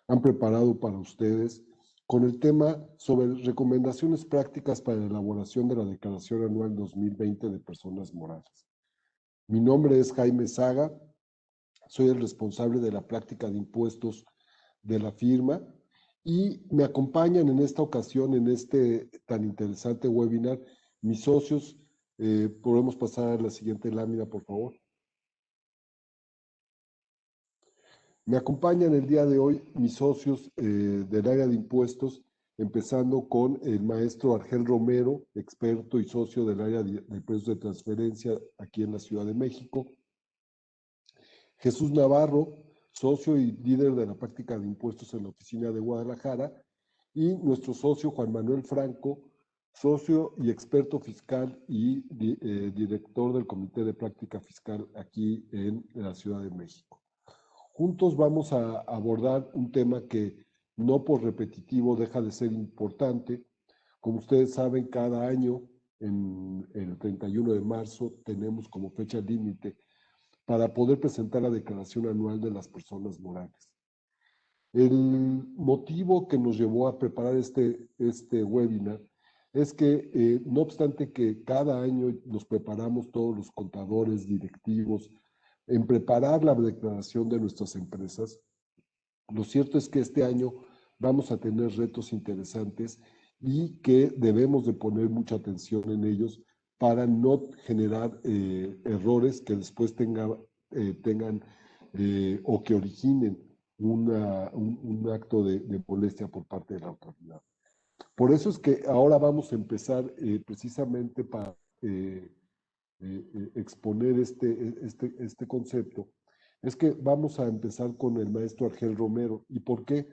han preparado para ustedes con el tema sobre recomendaciones prácticas para la elaboración de la Declaración Anual 2020 de Personas Morales. Mi nombre es Jaime Saga, soy el responsable de la práctica de impuestos de la firma y me acompañan en esta ocasión, en este tan interesante webinar, mis socios. Podemos pasar a la siguiente lámina, por favor. Me acompañan el día de hoy mis socios del área de impuestos, empezando con el maestro Argel Romero, experto y socio del área de precios de transferencia aquí en la Ciudad de México. Jesús Navarro, socio y líder de la práctica de impuestos en la oficina de Guadalajara. Y nuestro socio Juan Manuel Franco, socio y experto fiscal y director del Comité de Práctica Fiscal aquí en la Ciudad de México. Juntos vamos a abordar un tema que no por repetitivo deja de ser importante. Como ustedes saben, cada año, en el 31 de marzo, tenemos como fecha límite para poder presentar la declaración anual de las personas morales. El motivo que nos llevó a preparar este webinar es que, no obstante que cada año nos preparamos todos los contadores, directivos, en preparar la declaración de nuestras empresas, lo cierto es que este año vamos a tener retos interesantes y que debemos de poner mucha atención en ellos para no generar errores que después tengan o que originen un acto de molestia por parte de la autoridad. Por eso es que ahora vamos a empezar precisamente para exponer este concepto, es que vamos a empezar con el maestro Argel Romero. ¿Y por qué?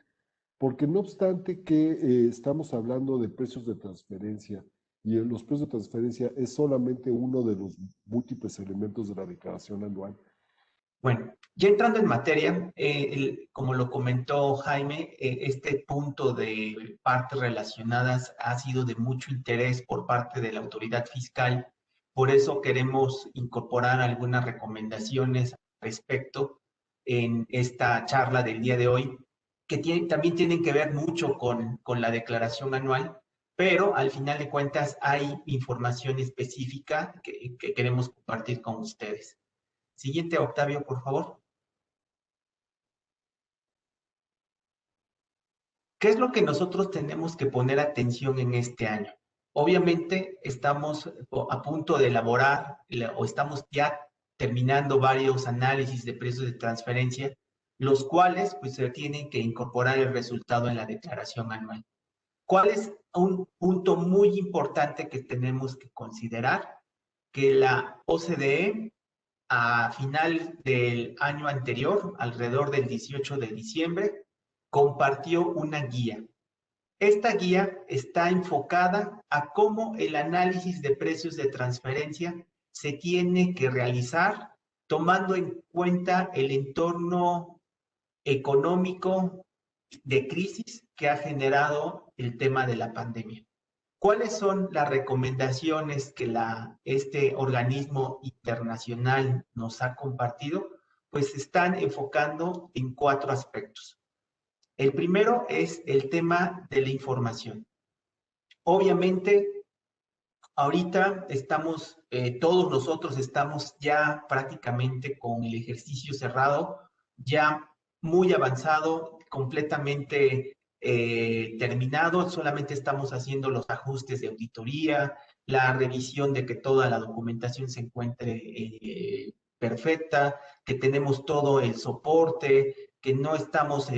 Porque no obstante que estamos hablando de precios de transferencia, y los precios de transferencia es solamente uno de los múltiples elementos de la declaración anual. Bueno, ya entrando en materia, como lo comentó Jaime, este punto de partes relacionadas ha sido de mucho interés por parte de la autoridad fiscal. Por eso queremos incorporar algunas recomendaciones al respecto en esta charla del día de hoy, que también tienen que ver mucho con la declaración anual, pero al final de cuentas hay información específica que queremos compartir con ustedes. Siguiente, Octavio, por favor. ¿Qué es lo que nosotros tenemos que poner atención en este año? Obviamente estamos a punto de elaborar o estamos ya terminando varios análisis de precios de transferencia, los cuales pues se tienen que incorporar el resultado en la declaración anual. ¿Cuál es un punto muy importante que tenemos que considerar? Que la OCDE a final del año anterior, alrededor del 18 de diciembre, compartió una guía. Esta guía está enfocada a cómo el análisis de precios de transferencia se tiene que realizar tomando en cuenta el entorno económico de crisis que ha generado el tema de la pandemia. ¿Cuáles son las recomendaciones que este organismo internacional nos ha compartido? Pues se están enfocando en 4 aspectos. El primero es el tema de la información. Obviamente, ahorita todos nosotros estamos ya prácticamente con el ejercicio cerrado, ya muy avanzado, completamente terminado, solamente estamos haciendo los ajustes de auditoría, la revisión de que toda la documentación se encuentre perfecta, que tenemos todo el soporte, que no estamos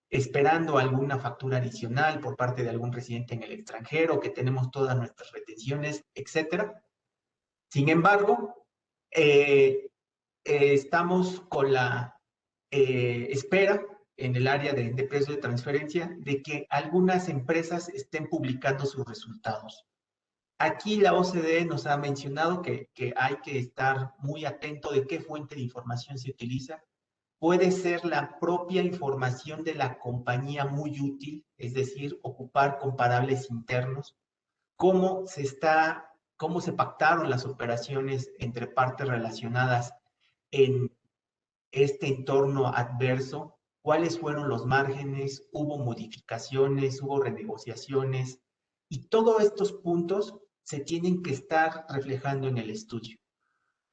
esperando alguna factura adicional por parte de algún residente en el extranjero, que tenemos todas nuestras retenciones, etcétera. Sin embargo, estamos con la espera en el área de precios de transferencia de que algunas empresas estén publicando sus resultados. Aquí la OCDE nos ha mencionado que hay que estar muy atento de qué fuente de información se utiliza. Puede ser la propia información de la compañía muy útil, es decir, ocupar comparables internos, cómo se pactaron las operaciones entre partes relacionadas en este entorno adverso, cuáles fueron los márgenes, hubo modificaciones, hubo renegociaciones, y todos estos puntos se tienen que estar reflejando en el estudio.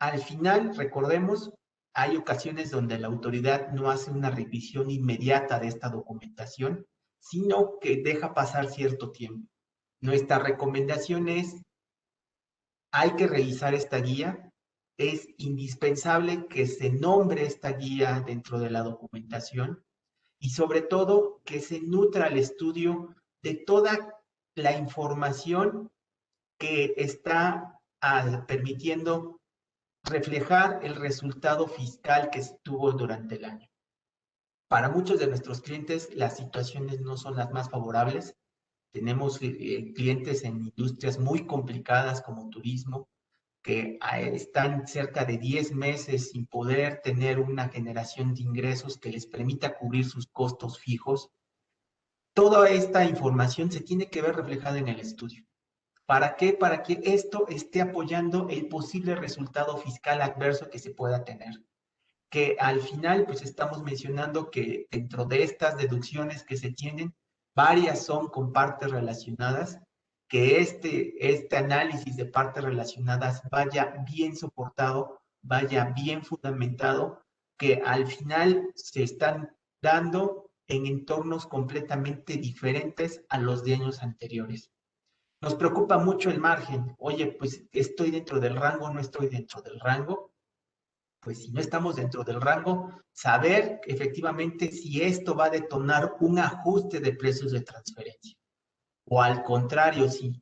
Al final, recordemos, hay ocasiones donde la autoridad no hace una revisión inmediata de esta documentación, sino que deja pasar cierto tiempo. Nuestra recomendación es, hay que revisar esta guía, es indispensable que se nombre esta guía dentro de la documentación y sobre todo que se nutra el estudio de toda la información que está permitiendo reflejar el resultado fiscal que se tuvo durante el año. Para muchos de nuestros clientes las situaciones no son las más favorables. Tenemos clientes en industrias muy complicadas como turismo, que están cerca de 10 meses sin poder tener una generación de ingresos que les permita cubrir sus costos fijos. Toda esta información se tiene que ver reflejada en el estudio. ¿Para qué? Para que esto esté apoyando el posible resultado fiscal adverso que se pueda tener. Que al final, pues estamos mencionando que dentro de estas deducciones que se tienen, varias son con partes relacionadas, que este análisis de partes relacionadas vaya bien soportado, vaya bien fundamentado, que al final se están dando en entornos completamente diferentes a los de años anteriores. Nos preocupa mucho el margen. Oye, pues estoy dentro del rango, no estoy dentro del rango. Pues si no estamos dentro del rango, saber efectivamente si esto va a detonar un ajuste de precios de transferencia. O al contrario, si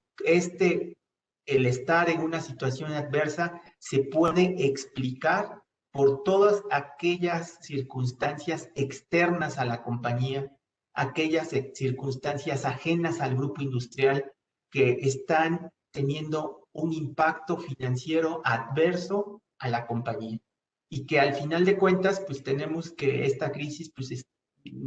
el estar en una situación adversa se puede explicar por todas aquellas circunstancias externas a la compañía, aquellas circunstancias ajenas al grupo industrial que están teniendo un impacto financiero adverso a la compañía. Y que al final de cuentas, pues tenemos que esta crisis pues, es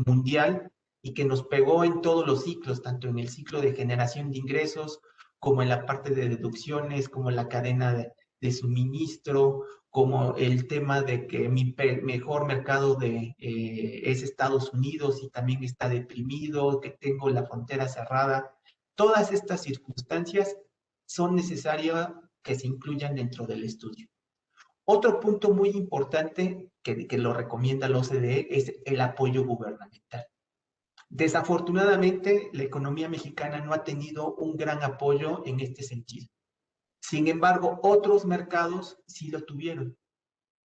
mundial y que nos pegó en todos los ciclos, tanto en el ciclo de generación de ingresos, como en la parte de deducciones, como en la cadena de suministro, como el tema de que mi mejor mercado es Estados Unidos y también está deprimido, que tengo la frontera cerrada. Todas estas circunstancias son necesarias que se incluyan dentro del estudio. Otro punto muy importante que lo recomienda la OCDE es el apoyo gubernamental. Desafortunadamente, la economía mexicana no ha tenido un gran apoyo en este sentido. Sin embargo, otros mercados sí lo tuvieron.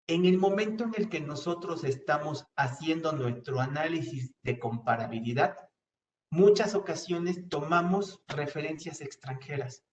En el momento en el que nosotros estamos haciendo nuestro análisis de comparabilidad, muchas ocasiones tomamos referencias extranjeras.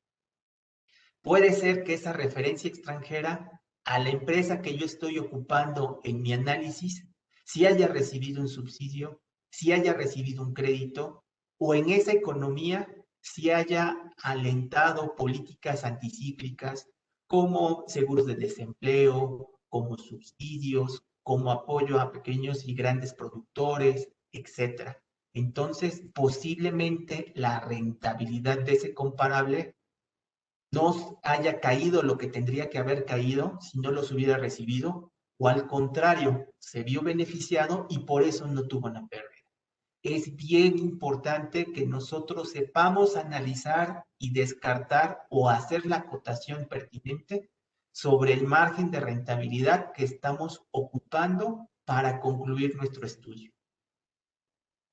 Puede ser que esa referencia extranjera a la empresa que yo estoy ocupando en mi análisis, si haya recibido un subsidio, si haya recibido un crédito, o en esa economía si haya alentado políticas anticíclicas como seguros de desempleo, como subsidios, como apoyo a pequeños y grandes productores, etc. Entonces, posiblemente la rentabilidad de ese comparable no haya caído lo que tendría que haber caído si no los hubiera recibido, o al contrario, se vio beneficiado y por eso no tuvo una pérdida. Es bien importante que nosotros sepamos analizar y descartar o hacer la acotación pertinente sobre el margen de rentabilidad que estamos ocupando para concluir nuestro estudio.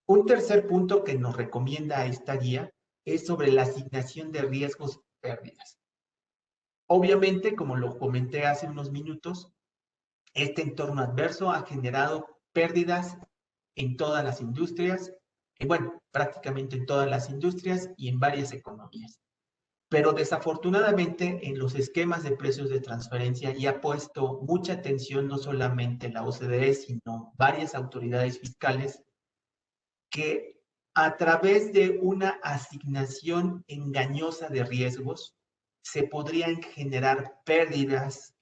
Un tercer punto que nos recomienda esta guía es sobre la asignación de riesgos y pérdidas. Obviamente, como lo comenté hace unos minutos, este entorno adverso ha generado pérdidas en todas las industrias, bueno, prácticamente en todas las industrias y en varias economías. Pero desafortunadamente en los esquemas de precios de transferencia ya ha puesto mucha atención no solamente la OCDE, sino varias autoridades fiscales que a través de una asignación engañosa de riesgos se podrían generar pérdidas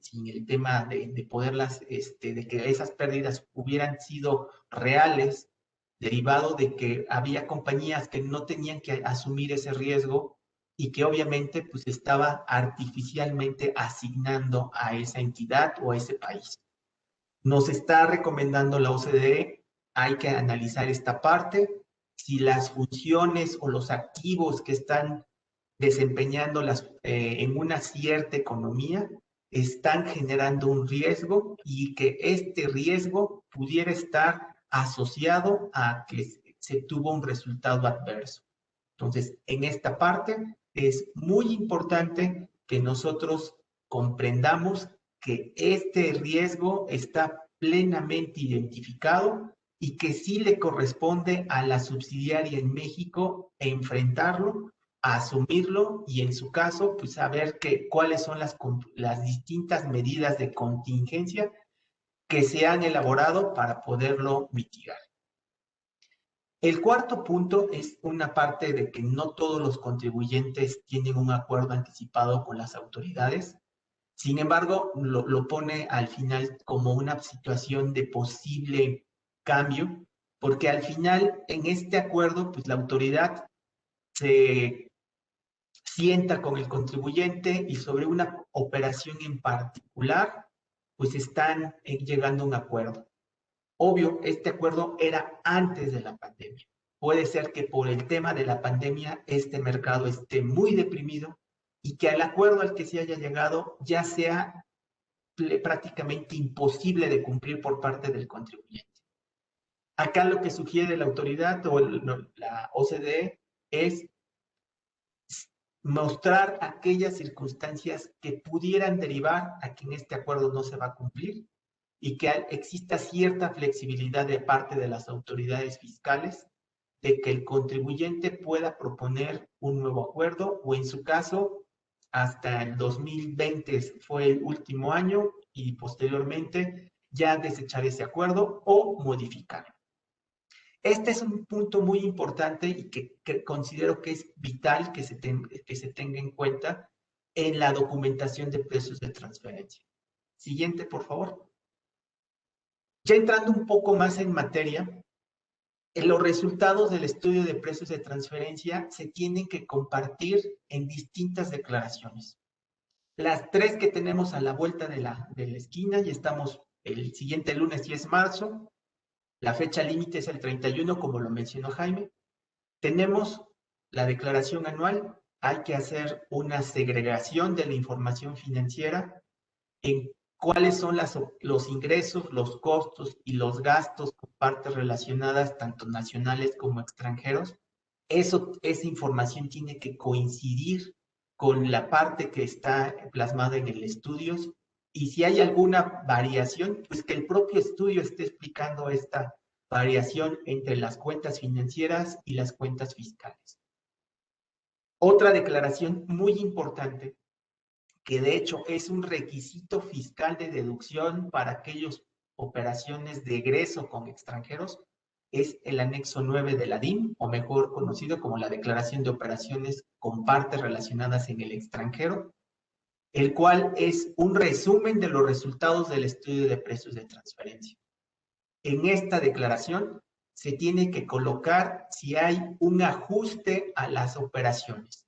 sin el tema de poderlas, de que esas pérdidas hubieran sido reales, derivado de que había compañías que no tenían que asumir ese riesgo y que obviamente pues estaba artificialmente asignando a esa entidad o a ese país. Nos está recomendando la OCDE hay que analizar esta parte, si las funciones o los activos que están desempeñando en una cierta economía están generando un riesgo y que este riesgo pudiera estar asociado a que se tuvo un resultado adverso. Entonces, en esta parte es muy importante que nosotros comprendamos que este riesgo está plenamente identificado y que sí le corresponde a la subsidiaria en México enfrentarlo, asumirlo y en su caso, pues saber cuáles son las distintas medidas de contingencia que se han elaborado para poderlo mitigar. El cuarto punto es una parte de que no todos los contribuyentes tienen un acuerdo anticipado con las autoridades. Sin embargo, lo pone al final como una situación de posible cambio, porque al final en este acuerdo, pues la autoridad se sienta con el contribuyente y sobre una operación en particular, pues están llegando a un acuerdo. Obvio, este acuerdo era antes de la pandemia. Puede ser que por el tema de la pandemia este mercado esté muy deprimido y que el acuerdo al que se haya llegado ya sea prácticamente imposible de cumplir por parte del contribuyente. Acá lo que sugiere la autoridad o la OCDE es mostrar aquellas circunstancias que pudieran derivar a que en este acuerdo no se va a cumplir y que exista cierta flexibilidad de parte de las autoridades fiscales de que el contribuyente pueda proponer un nuevo acuerdo o en su caso hasta el 2020 fue el último año y posteriormente ya desechar ese acuerdo o modificarlo. Este es un punto muy importante y que considero que es vital que se tenga en cuenta en la documentación de precios de transferencia. Siguiente, por favor. Ya entrando un poco más en materia, los resultados del estudio de precios de transferencia se tienen que compartir en distintas declaraciones. Las tres que tenemos a la vuelta de la esquina, y estamos el siguiente lunes 10 de marzo, la fecha límite es el 31, como lo mencionó Jaime. Tenemos la declaración anual, hay que hacer una segregación de la información financiera en cuáles son los ingresos, los costos y los gastos con partes relacionadas, tanto nacionales como extranjeros. Esa información tiene que coincidir con la parte que está plasmada en el estudio y si hay alguna variación, pues que el propio estudio esté explicando esta variación entre las cuentas financieras y las cuentas fiscales. Otra declaración muy importante, que de hecho es un requisito fiscal de deducción para aquellas operaciones de egreso con extranjeros, es el anexo 9 de la DIM, o mejor conocido como la Declaración de Operaciones con Partes Relacionadas en el Extranjero, el cual es un resumen de los resultados del estudio de precios de transferencia. En esta declaración se tiene que colocar si hay un ajuste a las operaciones.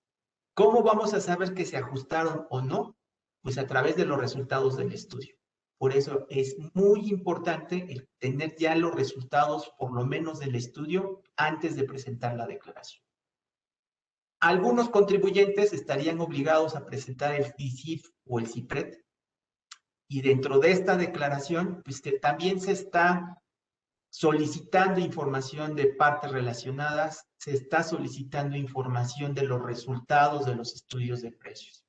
¿Cómo vamos a saber que se ajustaron o no? Pues a través de los resultados del estudio. Por eso es muy importante tener ya los resultados, por lo menos del estudio, antes de presentar la declaración. Algunos contribuyentes estarían obligados a presentar el CIF o el CIPRED, y dentro de esta declaración, pues que también se está solicitando información de partes relacionadas, se está solicitando información de los resultados de los estudios de precios.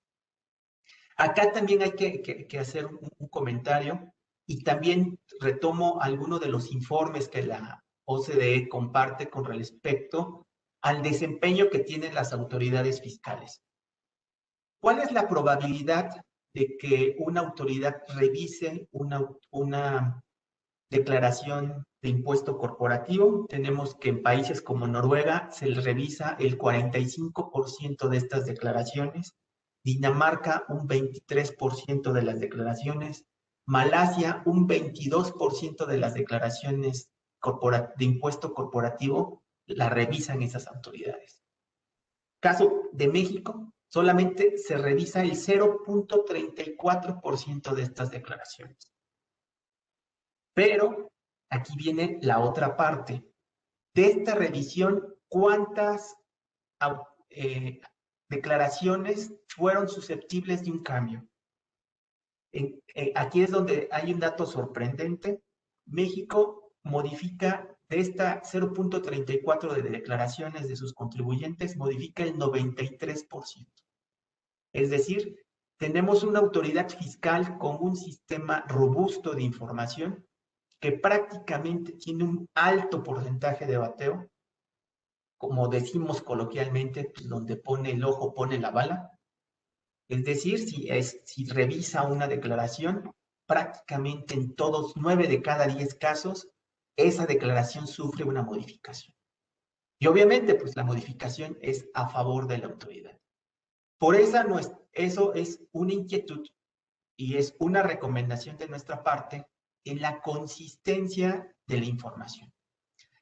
Acá también hay que hacer un comentario y también retomo algunos de los informes que la OCDE comparte con respecto al desempeño que tienen las autoridades fiscales. ¿Cuál es la probabilidad de que una autoridad revise una declaración de impuesto corporativo? Tenemos que en países como Noruega se le revisa el 45% de estas declaraciones, Dinamarca un 23% de las declaraciones, Malasia un 22% de las declaraciones de impuesto corporativo la revisan esas autoridades. Caso de México, solamente se revisa el 0.34% de estas declaraciones. Pero aquí viene la otra parte. De esta revisión, ¿cuántas declaraciones fueron susceptibles de un cambio? Aquí es donde hay un dato sorprendente. México modifica de esta 0.34 de declaraciones de sus contribuyentes, modifica el 93%. Es decir, tenemos una autoridad fiscal con un sistema robusto de información que prácticamente tiene un alto porcentaje de bateo, como decimos coloquialmente, pues donde pone el ojo pone la bala. Es decir, si revisa una declaración, prácticamente en todos 9 de cada 10 casos, esa declaración sufre una modificación. Y obviamente, pues la modificación es a favor de la autoridad. Por eso es una inquietud y es una recomendación de nuestra parte en la consistencia de la información.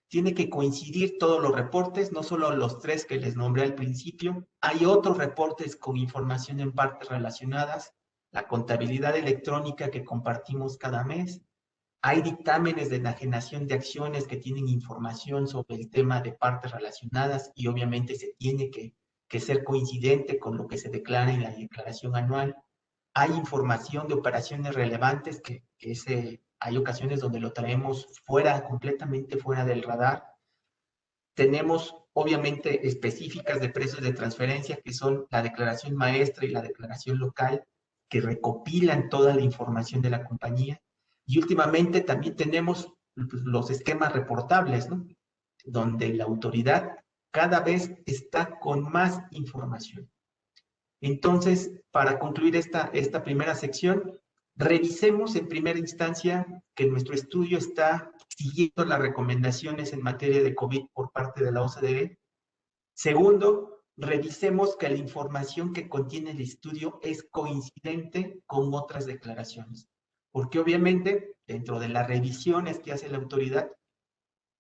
Tiene que coincidir todos los reportes, no solo los 3 que les nombré al principio. Hay otros reportes con información en partes relacionadas, la contabilidad electrónica que compartimos cada mes. Hay dictámenes de enajenación de acciones que tienen información sobre el tema de partes relacionadas y obviamente se tiene que ser coincidente con lo que se declara en la declaración anual. Hay información de operaciones relevantes que hay ocasiones donde lo traemos completamente fuera del radar. Tenemos obviamente específicas de precios de transferencia que son la declaración maestra y la declaración local que recopilan toda la información de la compañía. Y últimamente también tenemos los esquemas reportables, ¿no? Donde la autoridad cada vez está con más información. Entonces, para concluir esta primera sección, revisemos en primera instancia que nuestro estudio está siguiendo las recomendaciones en materia de COVID por parte de la OCDE. Segundo, revisemos que la información que contiene el estudio es coincidente con otras declaraciones, porque obviamente dentro de las revisiones que hace la autoridad,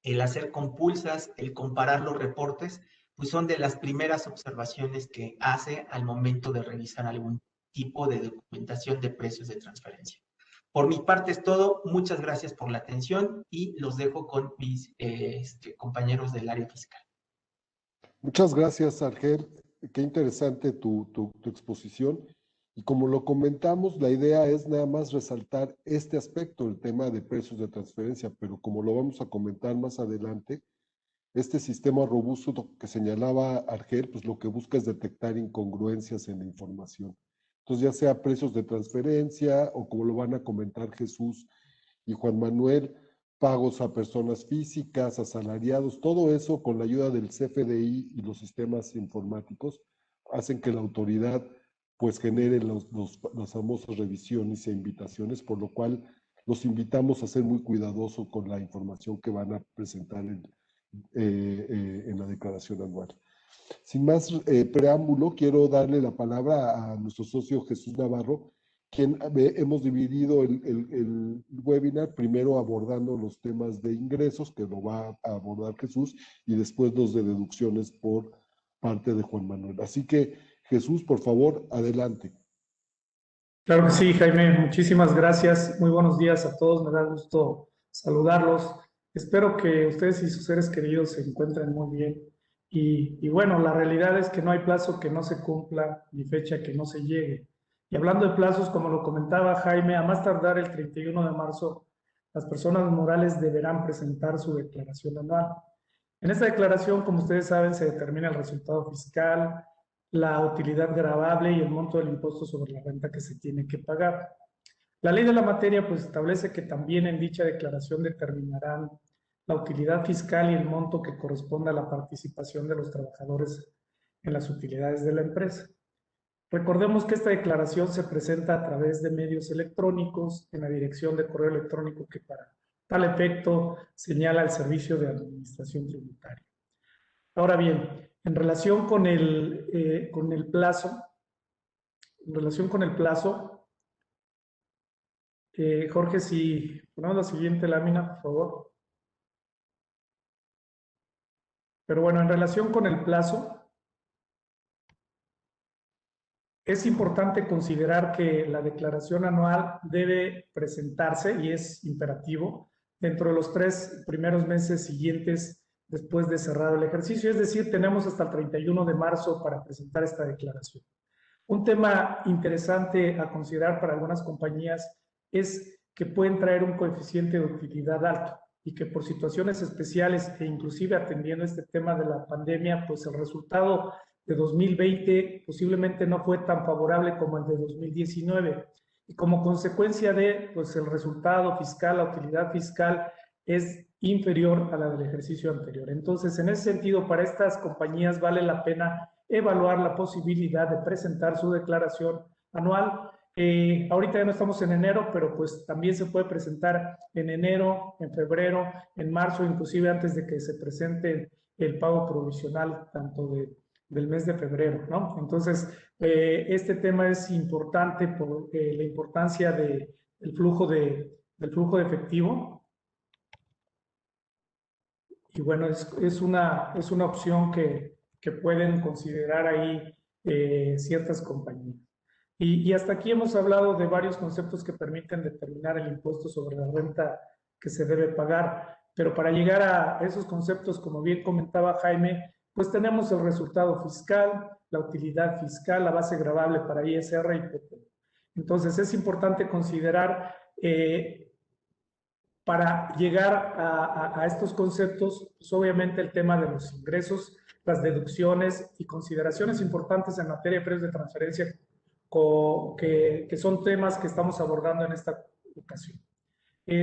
el hacer compulsas, el comparar los reportes, pues son de las primeras observaciones que hace al momento de revisar algún tipo de documentación de precios de transferencia. Por mi parte es todo. Muchas gracias por la atención y los dejo con mis compañeros del área fiscal. Muchas gracias, Argel. Qué interesante tu exposición. Y como lo comentamos, la idea es nada más resaltar este aspecto, el tema de precios de transferencia, pero como lo vamos a comentar más adelante, este sistema robusto que señalaba Argel, pues lo que busca es detectar incongruencias en la información. Entonces, ya sea precios de transferencia o como lo van a comentar Jesús y Juan Manuel, pagos a personas físicas, asalariados, todo eso con la ayuda del CFDI y los sistemas informáticos hacen que la autoridad pues genere las famosas revisiones e invitaciones, por lo cual los invitamos a ser muy cuidadosos con la información que van a presentar en la declaración anual. Sin más preámbulo, quiero darle la palabra a nuestro socio Jesús Navarro, quien hemos dividido el webinar, primero abordando los temas de ingresos, que lo va a abordar Jesús, y después los de deducciones por parte de Juan Manuel. Así que, Jesús, por favor, adelante. Claro que sí, Jaime, muchísimas gracias. Muy buenos días a todos, me da gusto saludarlos. Espero que ustedes y sus seres queridos se encuentren muy bien. Y bueno, la realidad es que no hay plazo que no se cumpla ni fecha que no se llegue. Y hablando de plazos, como lo comentaba Jaime, a más tardar el 31 de marzo, las personas morales deberán presentar su declaración anual. En esta declaración, como ustedes saben, se determina el resultado fiscal, la utilidad gravable y el monto del impuesto sobre la renta que se tiene que pagar. La ley de la materia pues establece que también en dicha declaración determinarán la utilidad fiscal y el monto que corresponde a la participación de los trabajadores en las utilidades de la empresa. Recordemos que esta declaración se presenta a través de medios electrónicos en la dirección de correo electrónico que para tal efecto señala el Servicio de Administración Tributaria. Ahora bien, en relación con el plazo, Jorge, si ponemos la siguiente lámina, por favor. Pero bueno, en relación con el plazo, es importante considerar que la declaración anual debe presentarse, y es imperativo, dentro de los 3 primeros meses siguientes después de cerrado el ejercicio. Es decir, tenemos hasta el 31 de marzo para presentar esta declaración. Un tema interesante a considerar para algunas compañías es que pueden traer un coeficiente de utilidad alto y que por situaciones especiales e inclusive atendiendo este tema de la pandemia, pues el resultado de 2020 posiblemente no fue tan favorable como el de 2019. Y como consecuencia de, pues el resultado fiscal, la utilidad fiscal es inferior a la del ejercicio anterior. Entonces, en ese sentido, para estas compañías vale la pena evaluar la posibilidad de presentar su declaración anual. Ahorita ya no estamos en enero, pero pues también se puede presentar en enero, en febrero, en marzo, inclusive antes de que se presente el pago provisional, tanto del mes de febrero, ¿no? Entonces, este tema es importante por la importancia del flujo de efectivo. Y bueno, es una opción que pueden considerar ahí ciertas compañías. Y hasta aquí hemos hablado de varios conceptos que permiten determinar el impuesto sobre la renta que se debe pagar. Pero para llegar a esos conceptos, como bien comentaba Jaime, pues tenemos el resultado fiscal, la utilidad fiscal, la base gravable para ISR y PT. Entonces es importante considerar para llegar a estos conceptos, pues obviamente el tema de los ingresos, las deducciones y consideraciones importantes en materia de precios de transferencia que son temas que estamos abordando en esta ocasión.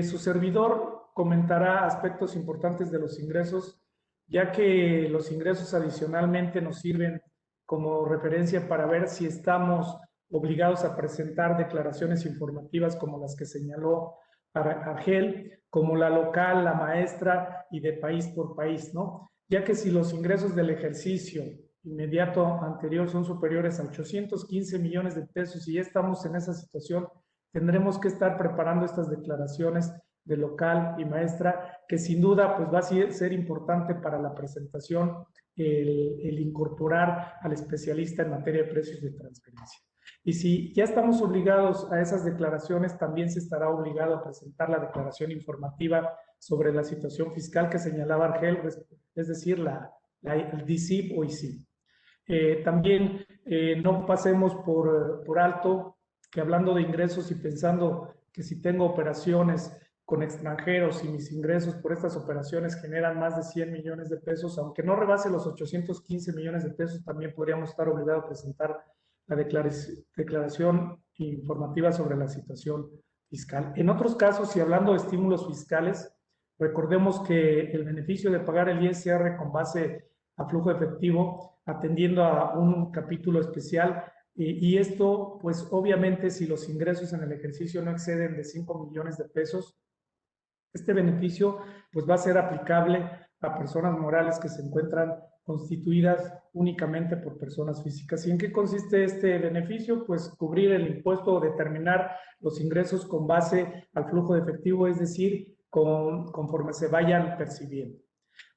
Su servidor comentará aspectos importantes de los ingresos, ya que los ingresos adicionalmente nos sirven como referencia para ver si estamos obligados a presentar declaraciones informativas como las que señaló Argel, como la local, la maestra y de país por país, ¿no? Ya que si los ingresos del ejercicio inmediato anterior son superiores a 815 millones de pesos y ya estamos en esa situación, tendremos que estar preparando estas declaraciones de local y maestra, que sin duda pues va a ser importante para la presentación el incorporar al especialista en materia de precios de transferencia. Y si ya estamos obligados a esas declaraciones, también se estará obligado a presentar la declaración informativa sobre la situación fiscal que señalaba Argel, es decir, el DICIP o ICIP. También no pasemos por alto que hablando de ingresos y pensando que si tengo operaciones con extranjeros y mis ingresos por estas operaciones generan más de 100 millones de pesos, aunque no rebase los 815 millones de pesos, también podríamos estar obligados a presentar la declaración informativa sobre la situación fiscal. En otros casos, y hablando de estímulos fiscales, recordemos que el beneficio de pagar el ISR con base a flujo efectivo, atendiendo a un capítulo especial, y esto, pues obviamente, si los ingresos en el ejercicio no exceden de 5 millones de pesos, este beneficio pues va a ser aplicable a personas morales que se encuentran constituidas únicamente por personas físicas. ¿Y en qué consiste este beneficio? Pues cubrir el impuesto o determinar los ingresos con base al flujo de efectivo, es decir, conforme se vayan percibiendo.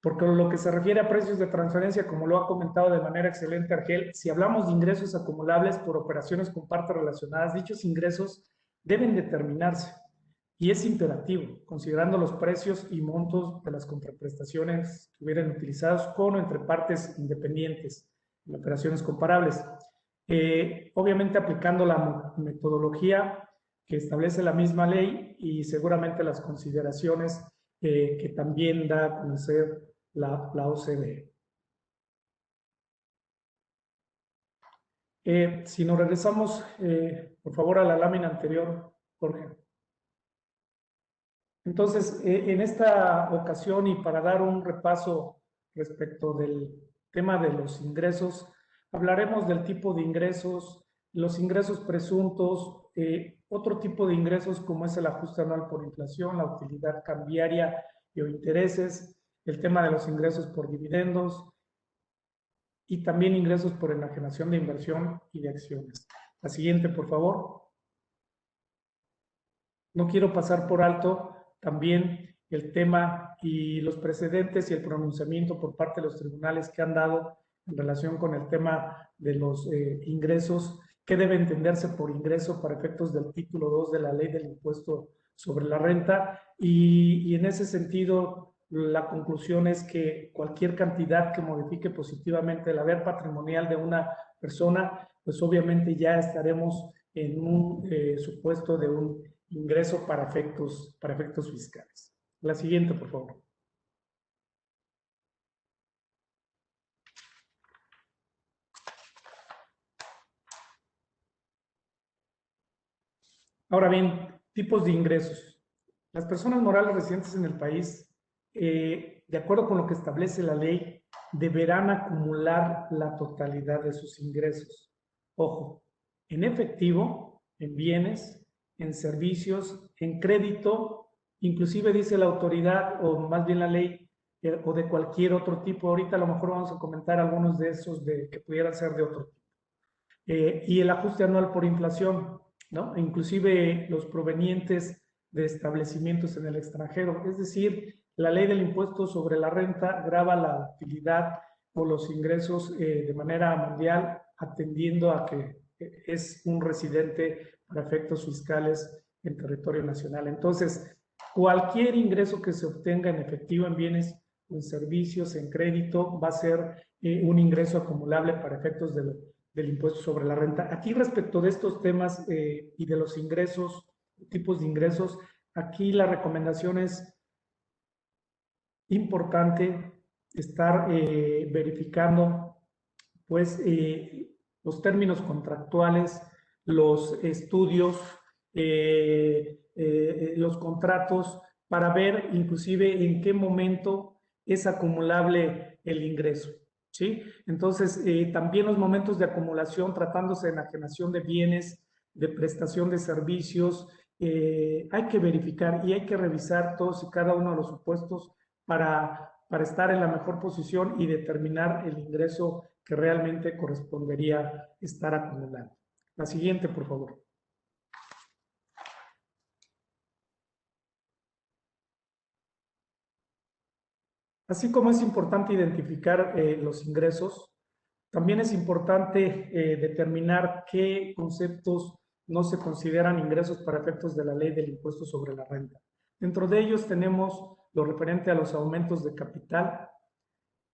Porque lo que se refiere a precios de transferencia, como lo ha comentado de manera excelente Argel, si hablamos de ingresos acumulables por operaciones con partes relacionadas, dichos ingresos deben determinarse. Y es imperativo, considerando los precios y montos de las contraprestaciones que hubieran utilizados con o entre partes independientes en operaciones comparables. Obviamente aplicando la metodología que establece la misma ley y seguramente las consideraciones que también da a conocer la OCDE. Si nos regresamos, por favor, a la lámina anterior, Jorge. Entonces, en esta ocasión y para dar un repaso respecto del tema de los ingresos, hablaremos del tipo de ingresos, los ingresos presuntos, otro tipo de ingresos como es el ajuste anual por inflación, la utilidad cambiaria y o intereses, el tema de los ingresos por dividendos y también ingresos por enajenación de inversión y de acciones. La siguiente, por favor. No quiero pasar por alto también el tema y los precedentes y el pronunciamiento por parte de los tribunales que han dado en relación con el tema de los ingresos, que debe entenderse por ingreso para efectos del título 2 de la Ley del Impuesto sobre la renta y en ese sentido la conclusión es que cualquier cantidad que modifique positivamente el haber patrimonial de una persona, pues obviamente ya estaremos en un supuesto de un ingreso para efectos fiscales. La siguiente, por favor. Ahora bien, tipos de ingresos. Las personas morales residentes en el país, de acuerdo con lo que establece la ley, deberán acumular la totalidad de sus ingresos. Ojo, en efectivo, en bienes, en servicios, en crédito, inclusive dice la autoridad, o más bien la ley, o de cualquier otro tipo. Ahorita a lo mejor vamos a comentar algunos de esos que pudieran ser de otro tipo. Y el ajuste anual por inflación, ¿no? Inclusive los provenientes de establecimientos en el extranjero. Es decir, la ley del impuesto sobre la renta grava la utilidad o los ingresos de manera mundial, atendiendo a que es un residente para efectos fiscales en territorio nacional. Entonces, cualquier ingreso que se obtenga en efectivo, en bienes, en servicios, en crédito, va a ser un ingreso acumulable para efectos del impuesto sobre la renta. Aquí respecto de estos temas y de los ingresos, tipos de ingresos, aquí la recomendación es importante estar verificando pues los términos contractuales, los estudios, los contratos, para ver inclusive en qué momento es acumulable el ingreso. ¿Sí? Entonces, también los momentos de acumulación, tratándose de enajenación de bienes, de prestación de servicios, hay que verificar y hay que revisar todos y cada uno de los supuestos para estar en la mejor posición y determinar el ingreso que realmente correspondería estar acumulando. La siguiente, por favor. Así como es importante identificar los ingresos, también es importante determinar qué conceptos no se consideran ingresos para efectos de la ley del impuesto sobre la renta. Dentro de ellos tenemos lo referente a los aumentos de capital,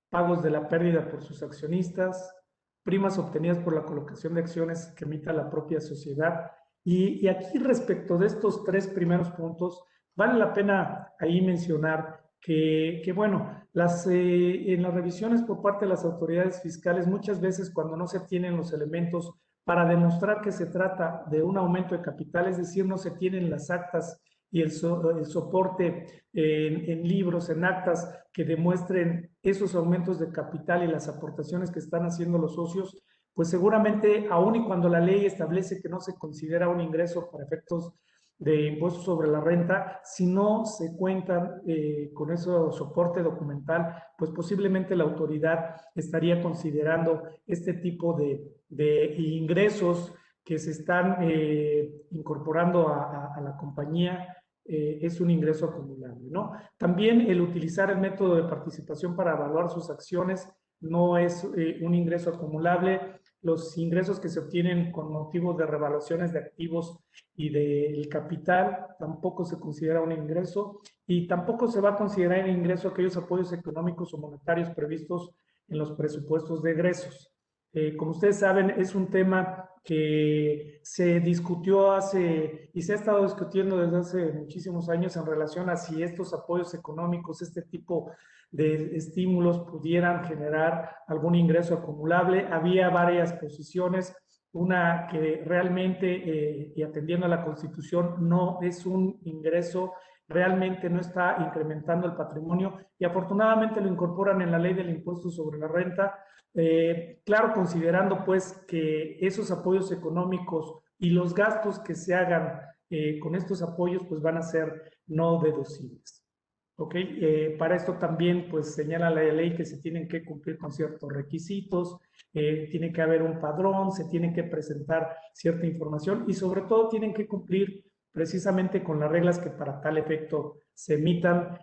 pagos de la pérdida por sus accionistas, primas obtenidas por la colocación de acciones que emita la propia sociedad. Y aquí respecto de estos tres primeros puntos, vale la pena ahí mencionar que bueno, en las revisiones por parte de las autoridades fiscales, muchas veces cuando no se tienen los elementos para demostrar que se trata de un aumento de capital, es decir, no se tienen las actas y el soporte en libros, en actas que demuestren esos aumentos de capital y las aportaciones que están haciendo los socios, pues seguramente, aun y cuando la ley establece que no se considera un ingreso para efectos de impuestos sobre la renta, si no se cuentan con ese soporte documental, pues posiblemente la autoridad estaría considerando este tipo de ingresos que se están incorporando a la compañía es un ingreso acumulable, ¿no? También el utilizar el método de participación para evaluar sus acciones no es un ingreso acumulable. Los ingresos que se obtienen con motivo de revaluaciones de activos y del capital tampoco se considera un ingreso y tampoco se va a considerar ingreso aquellos apoyos económicos o monetarios previstos en los presupuestos de egresos. Como ustedes saben, es un tema que se discutió y se ha estado discutiendo desde hace muchísimos años en relación a si estos apoyos económicos, este tipo de estímulos pudieran generar algún ingreso acumulable. Había varias posiciones, una que realmente, y atendiendo a la Constitución, no es un ingreso, realmente no está incrementando el patrimonio y afortunadamente lo incorporan en la ley del impuesto sobre la renta. Claro, considerando pues que esos apoyos económicos y los gastos que se hagan con estos apoyos pues van a ser no deducibles. ¿Ok? Para esto también pues señala la ley que se tienen que cumplir con ciertos requisitos, tiene que haber un padrón, se tiene que presentar cierta información y sobre todo tienen que cumplir precisamente con las reglas que para tal efecto se emitan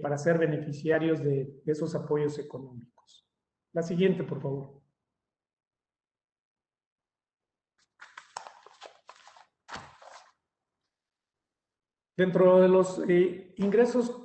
para ser beneficiarios de esos apoyos económicos. La siguiente, por favor. Dentro de los ingresos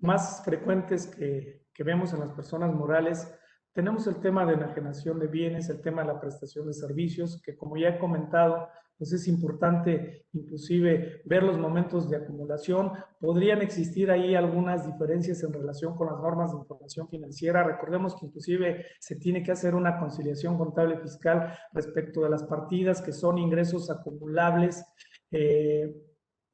más frecuentes que vemos en las personas morales, tenemos el tema de enajenación de bienes, el tema de la prestación de servicios, que como ya he comentado, pues es importante inclusive ver los momentos de acumulación. Podrían existir ahí algunas diferencias en relación con las normas de información financiera. Recordemos que inclusive se tiene que hacer una conciliación contable fiscal respecto de las partidas que son ingresos acumulables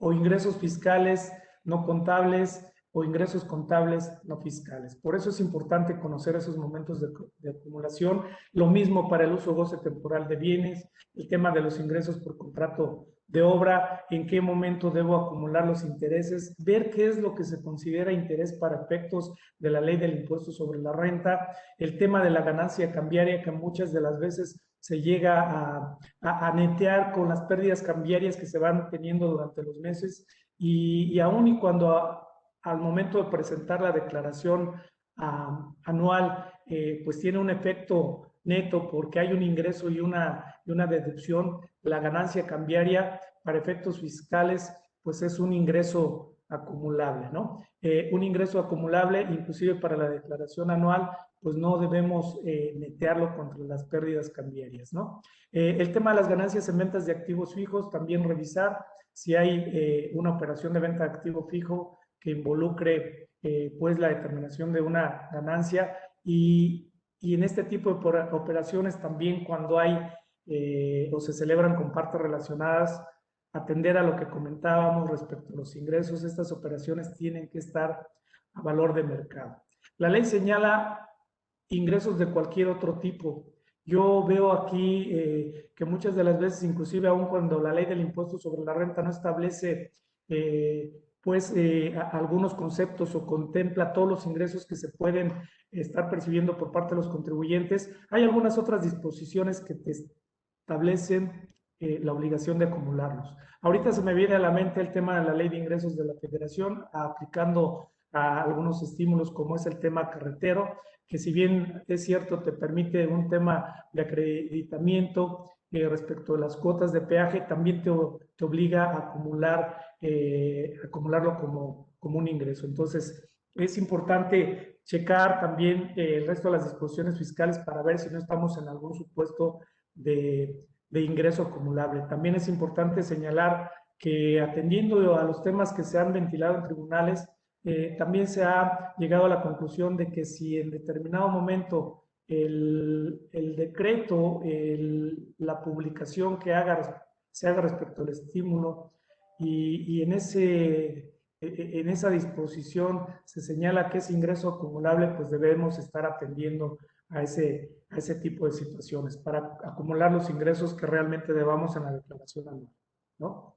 o ingresos fiscales no contables o ingresos contables no fiscales. Por eso es importante conocer esos momentos de acumulación. Lo mismo para el uso o goce temporal de bienes, el tema de los ingresos por contrato de obra, en qué momento debo acumular los intereses, ver qué es lo que se considera interés para efectos de la ley del impuesto sobre la renta, el tema de la ganancia cambiaria que muchas de las veces se llega a netear con las pérdidas cambiarias que se van teniendo durante los meses y aún y cuando al momento de presentar la declaración anual, pues tiene un efecto neto porque hay un ingreso y una deducción. La ganancia cambiaria para efectos fiscales, pues es un ingreso acumulable, ¿no? Un ingreso acumulable, inclusive para la declaración anual, pues no debemos netearlo contra las pérdidas cambiarias, ¿no? El tema de las ganancias en ventas de activos fijos, también revisar si hay una operación de venta de activo fijo que involucre pues la determinación de una ganancia y en este tipo de operaciones también cuando hay o se celebran con partes relacionadas, atender a lo que comentábamos respecto a los ingresos. Estas operaciones tienen que estar a valor de mercado. La ley señala ingresos de cualquier otro tipo. Yo veo aquí que muchas de las veces, inclusive aún cuando la ley del impuesto sobre la renta no establece algunos conceptos o contempla todos los ingresos que se pueden estar percibiendo por parte de los contribuyentes, hay algunas otras disposiciones que te establecen la obligación de acumularlos. Ahorita se me viene a la mente el tema de la ley de ingresos de la Federación, aplicando a algunos estímulos como es el tema carretero, que si bien es cierto te permite un tema de acreditamiento respecto de las cuotas de peaje, también te obliga a acumularlo como un ingreso. Entonces, es importante checar también el resto de las disposiciones fiscales para ver si no estamos en algún supuesto de ingreso acumulable. También es importante señalar que atendiendo a los temas que se han ventilado en tribunales, también se ha llegado a la conclusión de que si en determinado momento el decreto, la publicación que se haga respecto al estímulo y en esa disposición se señala que es ingreso acumulable, pues debemos estar atendiendo a ese tipo de situaciones para acumular los ingresos que realmente debamos en la declaración anual, ¿no?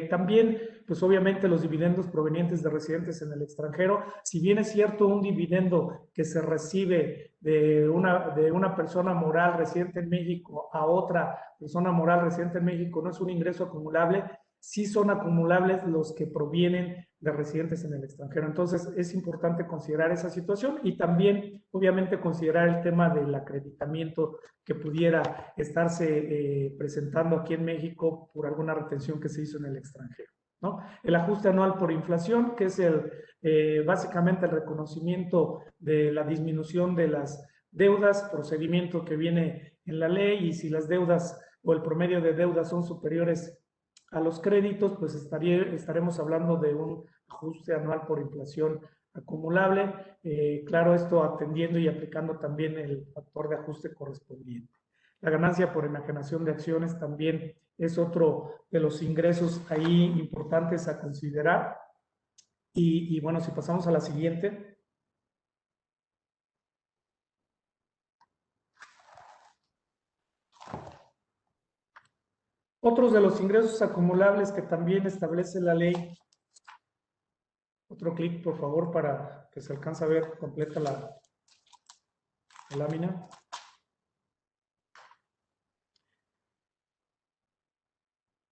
También, pues obviamente los dividendos provenientes de residentes en el extranjero, si bien es cierto un dividendo que se recibe de una persona moral residente en México a otra persona moral residente en México no es un ingreso acumulable, sí son acumulables los que provienen de residentes en el extranjero. Entonces es importante considerar esa situación y también obviamente considerar el tema del acreditamiento que pudiera estarse presentando aquí en México por alguna retención que se hizo en el extranjero, ¿no? El ajuste anual por inflación, que es básicamente el reconocimiento de la disminución de las deudas, procedimiento que viene en la ley, y si las deudas o el promedio de deudas son superiores a los créditos, pues estaremos hablando de un ajuste anual por inflación acumulable. Claro, esto atendiendo y aplicando también el factor de ajuste correspondiente. La ganancia por enajenación de acciones también es otro de los ingresos ahí importantes a considerar. Y bueno, si pasamos a la siguiente. Otros de los ingresos acumulables que también establece la ley. Otro clic, por favor, para que se alcance a ver completa la lámina.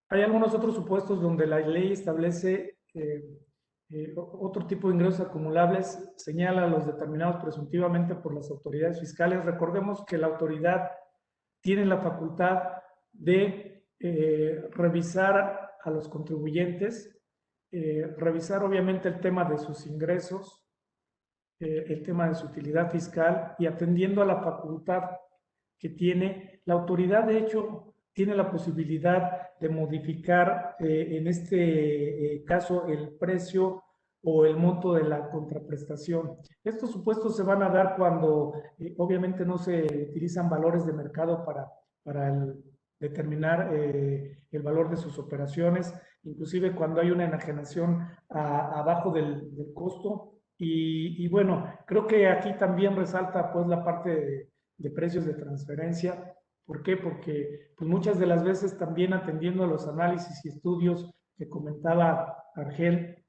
Hay algunos otros supuestos donde la ley establece otro tipo de ingresos acumulables, señala los determinados presuntivamente por las autoridades fiscales. Recordemos que la autoridad tiene la facultad de revisar a los contribuyentes revisar obviamente el tema de sus ingresos, el tema de su utilidad fiscal y atendiendo a la facultad que tiene. La autoridad, de hecho, tiene la posibilidad de modificar en este caso el precio o el monto de la contraprestación. Estos supuestos se van a dar cuando obviamente no se utilizan valores de mercado para determinar el valor de sus operaciones, inclusive cuando hay una enajenación abajo del costo. Y bueno, creo que aquí también resalta pues la parte de precios de transferencia. ¿Por qué? Porque pues, muchas de las veces también atendiendo a los análisis y estudios que comentaba Argel,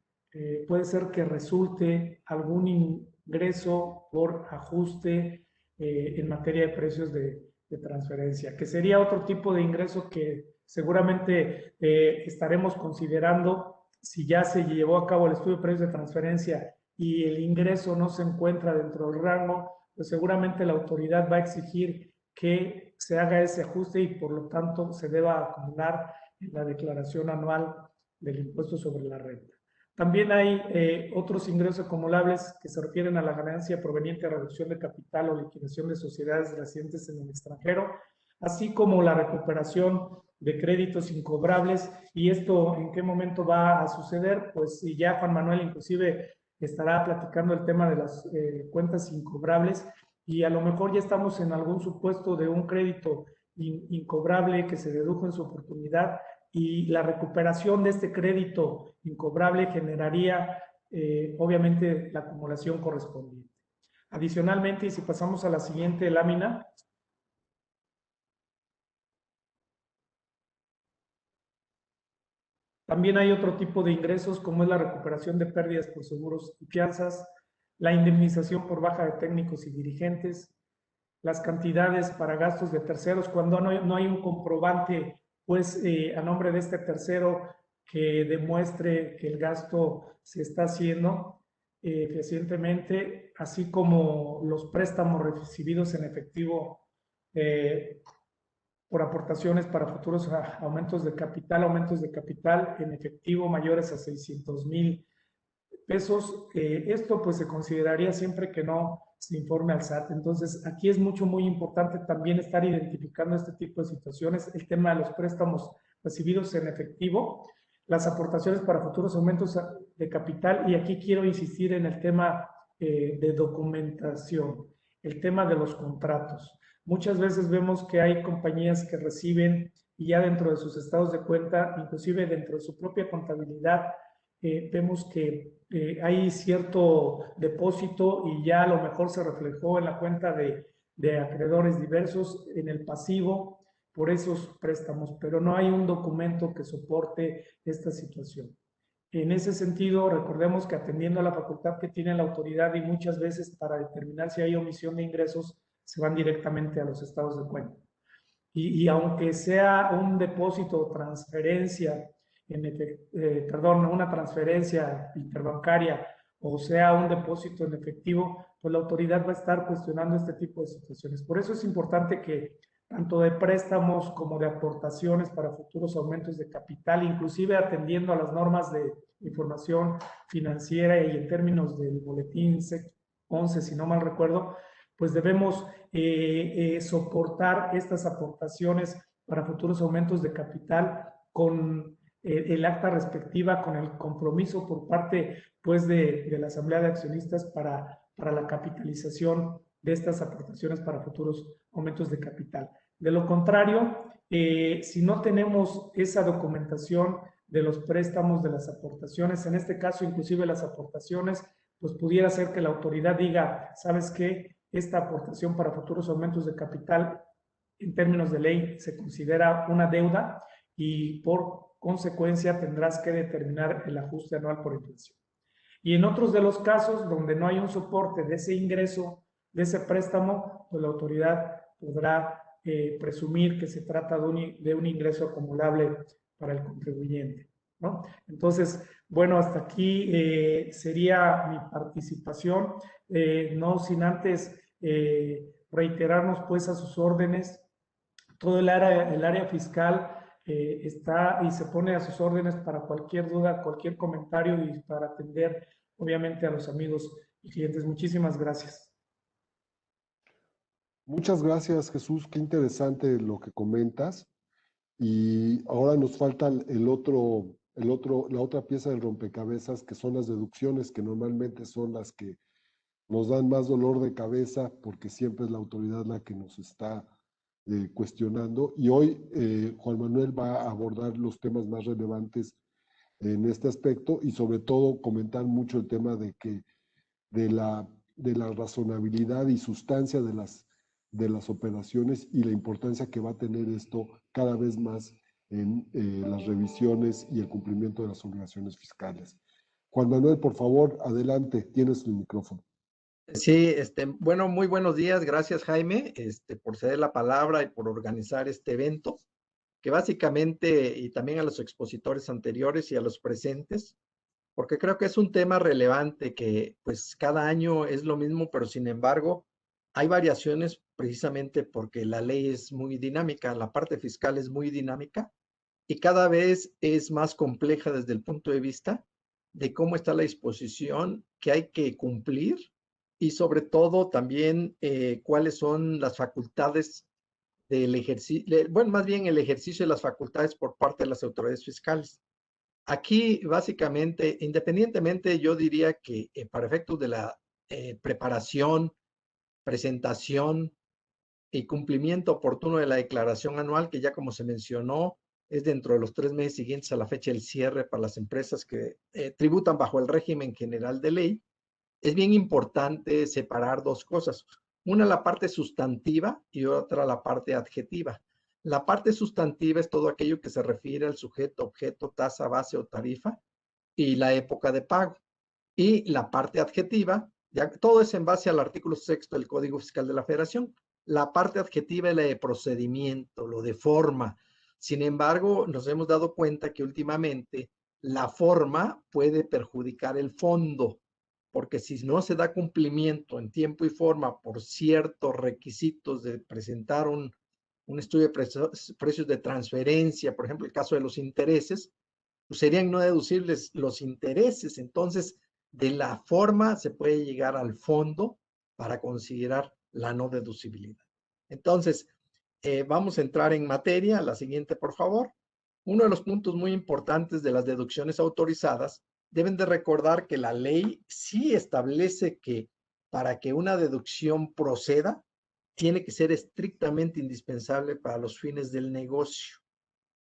puede ser que resulte algún ingreso por ajuste en materia de precios de transferencia, que sería otro tipo de ingreso que seguramente estaremos considerando si ya se llevó a cabo el estudio de precios de transferencia y el ingreso no se encuentra dentro del rango, pues seguramente la autoridad va a exigir que se haga ese ajuste y por lo tanto se deba acumular en la declaración anual del impuesto sobre la renta. También hay otros ingresos acumulables que se refieren a la ganancia proveniente de reducción de capital o liquidación de sociedades residentes en el extranjero, así como la recuperación de créditos incobrables. ¿Y esto en qué momento va a suceder? Pues si ya Juan Manuel inclusive estará platicando el tema de las cuentas incobrables y a lo mejor ya estamos en algún supuesto de un crédito incobrable que se dedujo en su oportunidad y la recuperación de este crédito incobrable generaría obviamente la acumulación correspondiente. Adicionalmente, y si pasamos a la siguiente lámina, también hay otro tipo de ingresos como es la recuperación de pérdidas por seguros y fianzas, la indemnización por baja de técnicos y dirigentes, las cantidades para gastos de terceros, cuando no hay un comprobante pues a nombre de este tercero que demuestre que el gasto se está haciendo eficientemente, así como los préstamos recibidos en efectivo por aportaciones para futuros aumentos de capital en efectivo mayores a 600,000 pesos. Esto pues se consideraría siempre que no se informe al SAT. Entonces aquí es muy importante también estar identificando este tipo de situaciones, el tema de los préstamos recibidos en efectivo, las aportaciones para futuros aumentos de capital y aquí quiero insistir en el tema de documentación, el tema de los contratos. Muchas veces vemos que hay compañías que reciben y ya dentro de sus estados de cuenta, inclusive dentro de su propia contabilidad, vemos que hay cierto depósito y ya a lo mejor se reflejó en la cuenta de acreedores diversos en el pasivo por esos préstamos, pero no hay un documento que soporte esta situación. En ese sentido, recordemos que atendiendo a la facultad que tiene la autoridad y muchas veces para determinar si hay omisión de ingresos, se van directamente a los estados de cuenta. Y aunque sea un depósito o transferencia, una transferencia interbancaria o sea un depósito en efectivo, pues la autoridad va a estar cuestionando este tipo de situaciones. Por eso es importante que tanto de préstamos como de aportaciones para futuros aumentos de capital, inclusive atendiendo a las normas de información financiera y en términos del boletín SEC 11, si no mal recuerdo, pues debemos soportar estas aportaciones para futuros aumentos de capital con el acta respectiva, con el compromiso por parte pues de la Asamblea de Accionistas para la capitalización de estas aportaciones para futuros aumentos de capital. De lo contrario, si no tenemos esa documentación de los préstamos, de las aportaciones, en este caso inclusive las aportaciones, pues pudiera ser que la autoridad diga, ¿sabes qué? Esta aportación para futuros aumentos de capital en términos de ley se considera una deuda y por consecuencia tendrás que determinar el ajuste anual por inflación. Y en otros de los casos donde no hay un soporte de ese ingreso, de ese préstamo, pues la autoridad podrá presumir que se trata de un ingreso acumulable para el contribuyente, ¿no? Entonces, bueno, hasta aquí sería mi participación, no sin antes reiterarnos pues a sus órdenes. Todo el área fiscal está y se pone a sus órdenes para cualquier duda, cualquier comentario y para atender, obviamente, a los amigos y clientes. Muchísimas gracias. Muchas gracias, Jesús. Qué interesante lo que comentas. Y ahora nos falta la otra pieza del rompecabezas, que son las deducciones, que normalmente son las que nos dan más dolor de cabeza, porque siempre es la autoridad la que nos está cuestionando. Y hoy Juan Manuel va a abordar los temas más relevantes en este aspecto y sobre todo comentar mucho el tema de la razonabilidad y sustancia de las operaciones y la importancia que va a tener esto cada vez más en las revisiones y el cumplimiento de las obligaciones fiscales. Juan Manuel, por favor, adelante, tienes el micrófono. Sí, bueno, muy buenos días. Gracias, Jaime, por ceder la palabra y por organizar este evento, que básicamente, y también a los expositores anteriores y a los presentes, porque creo que es un tema relevante que pues cada año es lo mismo, pero sin embargo hay variaciones precisamente porque la ley es muy dinámica, la parte fiscal es muy dinámica y cada vez es más compleja desde el punto de vista de cómo está la disposición que hay que cumplir y sobre todo también cuáles son las facultades del ejercicio, bueno, más bien el ejercicio de las facultades por parte de las autoridades fiscales. Aquí, básicamente, independientemente, yo diría que para efectos de la preparación, presentación y cumplimiento oportuno de la declaración anual, que ya como se mencionó, es dentro de los 3 meses siguientes a la fecha del cierre para las empresas que tributan bajo el régimen general de ley, es bien importante separar dos cosas. Una, la parte sustantiva y otra, la parte adjetiva. La parte sustantiva es todo aquello que se refiere al sujeto, objeto, tasa, base o tarifa y la época de pago. Y la parte adjetiva, ya todo es en base al artículo 6 del Código Fiscal de la Federación. La parte adjetiva es la de procedimiento, lo de forma. Sin embargo, nos hemos dado cuenta que últimamente la forma puede perjudicar el fondo, porque si no se da cumplimiento en tiempo y forma por ciertos requisitos de presentar un estudio de precios de transferencia, por ejemplo, el caso de los intereses, pues serían no deducibles los intereses. Entonces, de la forma se puede llegar al fondo para considerar la no deducibilidad. Entonces, vamos a entrar en materia. La siguiente, por favor. Uno de los puntos muy importantes de las deducciones autorizadas, deben de recordar que la ley sí establece que para que una deducción proceda, tiene que ser estrictamente indispensable para los fines del negocio,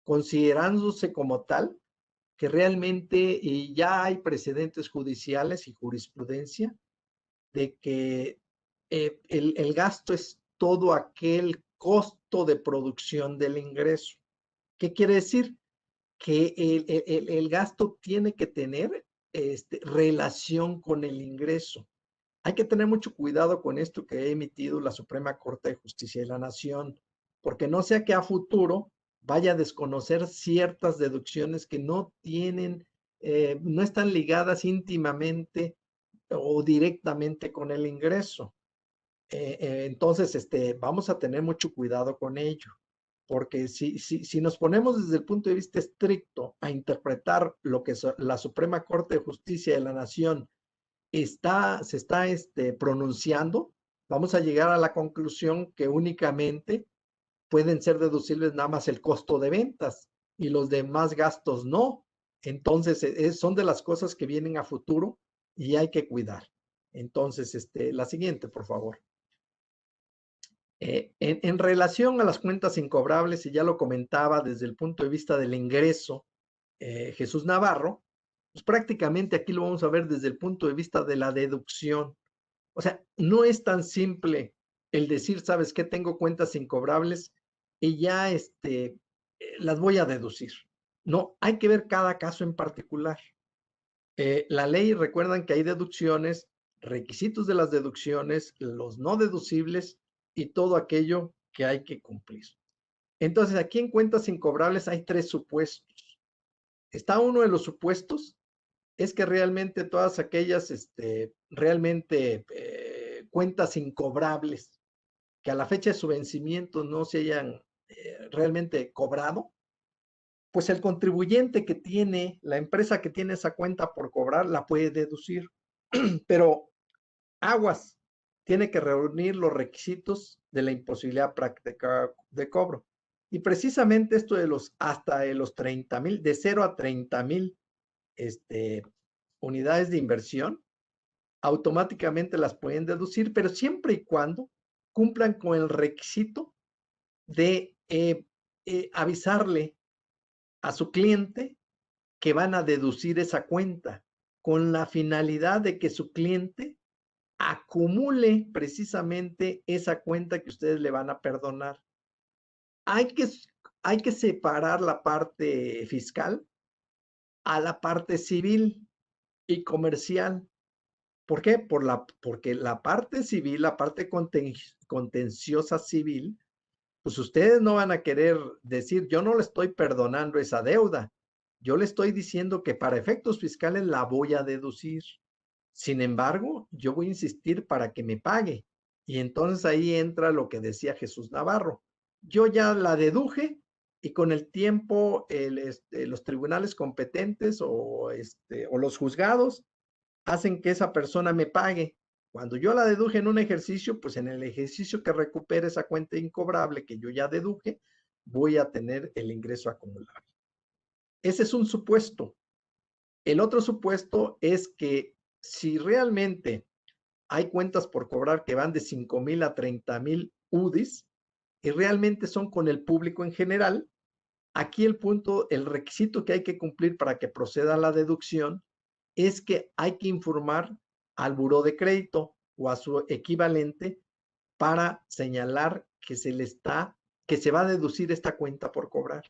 considerándose como tal que realmente ya hay precedentes judiciales y jurisprudencia de que el gasto es todo aquel costo de producción del ingreso. ¿Qué quiere decir? Que el gasto tiene que tener relación con el ingreso. Hay que tener mucho cuidado con esto que ha emitido la Suprema Corte de Justicia de la Nación, porque no sea que a futuro vaya a desconocer ciertas deducciones que no tienen, no están ligadas íntimamente o directamente con el ingreso. Entonces, vamos a tener mucho cuidado con ello, porque si nos ponemos desde el punto de vista estricto a interpretar lo que la Suprema Corte de Justicia de la Nación se está pronunciando, vamos a llegar a la conclusión que únicamente pueden ser deducibles nada más el costo de ventas y los demás gastos no. Entonces, son de las cosas que vienen a futuro y hay que cuidar. Entonces, la siguiente, por favor. En relación a las cuentas incobrables, y ya lo comentaba desde el punto de vista del ingreso, Jesús Navarro, pues prácticamente aquí lo vamos a ver desde el punto de vista de la deducción. O sea, no es tan simple el decir, ¿sabes qué? Tengo cuentas incobrables y ya las voy a deducir. No, hay que ver cada caso en particular. La ley, recuerdan que hay deducciones, requisitos de las deducciones, los no deducibles y todo aquello que hay que cumplir. Entonces, aquí en cuentas incobrables hay 3 supuestos. Está uno de los supuestos, es que realmente todas aquellas realmente cuentas incobrables que a la fecha de su vencimiento no se hayan realmente cobrado, pues el contribuyente que tiene, la empresa que tiene esa cuenta por cobrar, la puede deducir. Pero aguas, tiene que reunir los requisitos de la imposibilidad práctica de cobro. Y precisamente esto de hasta de los 30,000, de 0 a 30,000 unidades de inversión, automáticamente las pueden deducir, pero siempre y cuando cumplan con el requisito de avisarle a su cliente que van a deducir esa cuenta con la finalidad de que su cliente acumule precisamente esa cuenta que ustedes le van a perdonar. Hay que separar la parte fiscal a la parte civil y comercial. ¿Por qué? Porque la parte civil, la parte contenciosa civil, pues ustedes no van a querer decir, yo no le estoy perdonando esa deuda. Yo le estoy diciendo que para efectos fiscales la voy a deducir. Sin embargo, yo voy a insistir para que me pague. Y entonces ahí entra lo que decía Jesús Navarro. Yo ya la deduje y con el tiempo los tribunales competentes o los juzgados hacen que esa persona me pague. Cuando yo la deduje en un ejercicio, pues en el ejercicio que recupere esa cuenta incobrable que yo ya deduje, voy a tener el ingreso acumulable. Ese es un supuesto. El otro supuesto es que si realmente hay cuentas por cobrar que van de 5,000 a 30,000 UDIs y realmente son con el público en general, aquí el requisito que hay que cumplir para que proceda la deducción es que hay que informar al buró de crédito o a su equivalente para señalar que se va a deducir esta cuenta por cobrar.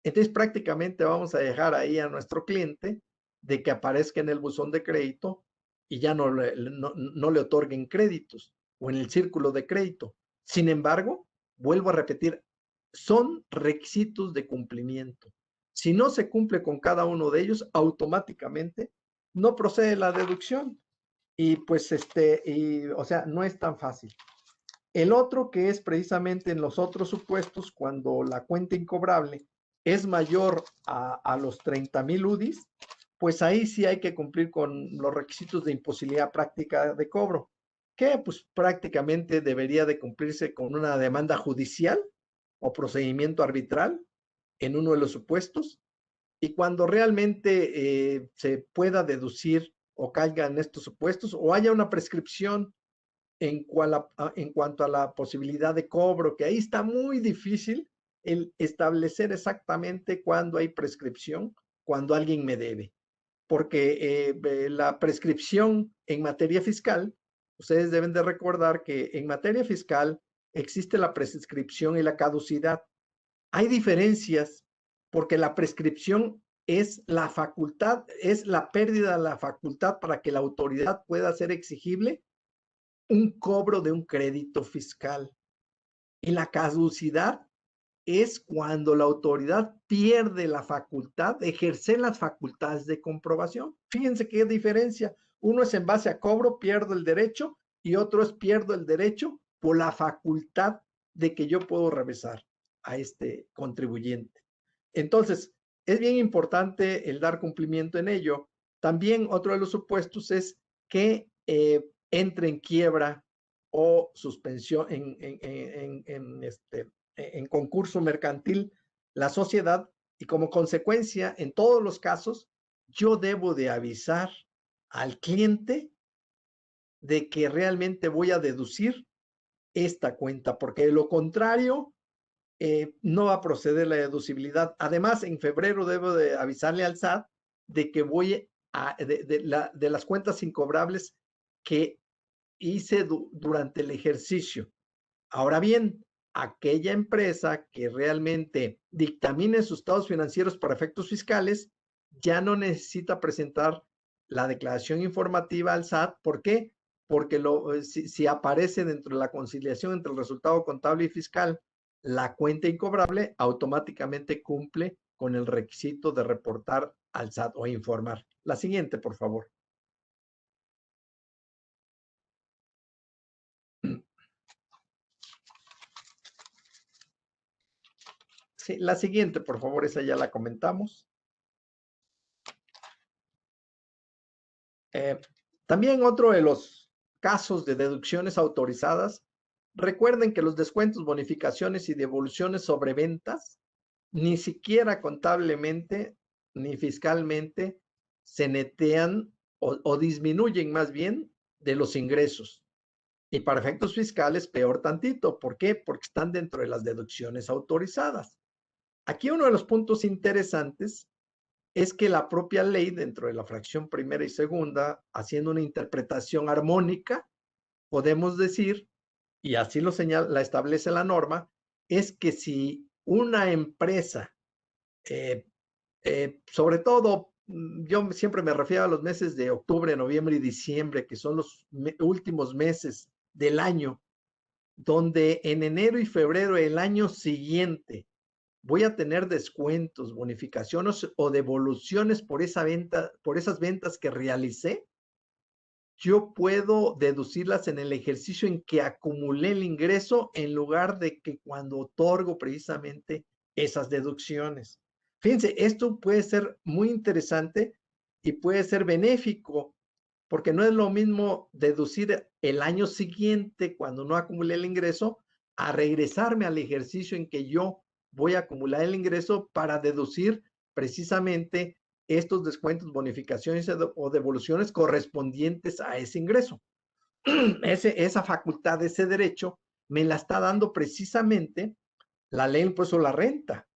Entonces prácticamente vamos a dejar ahí a nuestro cliente de que aparezca en el buzón de crédito y ya no le otorguen créditos o en el círculo de crédito. Sin embargo, vuelvo a repetir, son requisitos de cumplimiento. Si no se cumple con cada uno de ellos, automáticamente no procede la deducción. Y pues o sea, no es tan fácil. El otro que es precisamente en los otros supuestos, cuando la cuenta incobrable es mayor a los 30,000 UDIs, pues ahí sí hay que cumplir con los requisitos de imposibilidad práctica de cobro, que pues prácticamente debería de cumplirse con una demanda judicial o procedimiento arbitral en uno de los supuestos, y cuando realmente se pueda deducir o caiga en estos supuestos o haya una prescripción en cuanto a la posibilidad de cobro, que ahí está muy difícil el establecer exactamente cuándo hay prescripción, cuando alguien me debe. Porque la prescripción en materia fiscal, ustedes deben de recordar que en materia fiscal existe la prescripción y la caducidad. Hay diferencias porque la prescripción es la facultad, es la pérdida de la facultad para que la autoridad pueda hacer exigible un cobro de un crédito fiscal. Y la caducidad es cuando la autoridad pierde la facultad de ejercer las facultades de comprobación. Fíjense qué diferencia. Uno es en base a cobro, pierdo el derecho, y otro es pierdo el derecho por la facultad de que yo puedo revisar a este contribuyente. Entonces, es bien importante el dar cumplimiento en ello. También otro de los supuestos es que entre en quiebra o suspensión en concurso mercantil la sociedad, y como consecuencia, en todos los casos, yo debo de avisar al cliente de que realmente voy a deducir esta cuenta, porque de lo contrario, no va a proceder la deducibilidad. Además, en febrero debo de avisarle al SAT de que voy de las cuentas incobrables que hice durante el ejercicio. Ahora bien, aquella empresa que realmente dictamine sus estados financieros para efectos fiscales ya no necesita presentar la declaración informativa al SAT. ¿Por qué? Porque si aparece dentro de la conciliación entre el resultado contable y fiscal la cuenta incobrable, automáticamente cumple con el requisito de reportar al SAT o informar. La siguiente, por favor. Sí, la siguiente, por favor, esa ya la comentamos. También otro de los casos de deducciones autorizadas, recuerden que los descuentos, bonificaciones y devoluciones sobre ventas, ni siquiera contablemente ni fiscalmente se netean o disminuyen más bien de los ingresos. Y para efectos fiscales, peor tantito. ¿Por qué? Porque están dentro de las deducciones autorizadas. Aquí uno de los puntos interesantes es que la propia ley, dentro de la fracción primera y segunda, haciendo una interpretación armónica, podemos decir, y así lo señala, la establece la norma, es que si una empresa, sobre todo, yo siempre me refiero a los meses de octubre, noviembre y diciembre, que son los últimos meses del año, donde en enero y febrero del año siguiente voy a tener descuentos, bonificaciones o devoluciones por esa venta, por esas ventas que realicé, yo puedo deducirlas en el ejercicio en que acumulé el ingreso en lugar de que cuando otorgo precisamente esas deducciones. Fíjense, esto puede ser muy interesante y puede ser benéfico, porque no es lo mismo deducir el año siguiente cuando no acumulé el ingreso a regresarme al ejercicio en que yo voy a acumular el ingreso para deducir precisamente estos descuentos, bonificaciones o devoluciones correspondientes a ese ingreso. Esa facultad, ese derecho, me la está dando precisamente la ley del impuesto a la renta.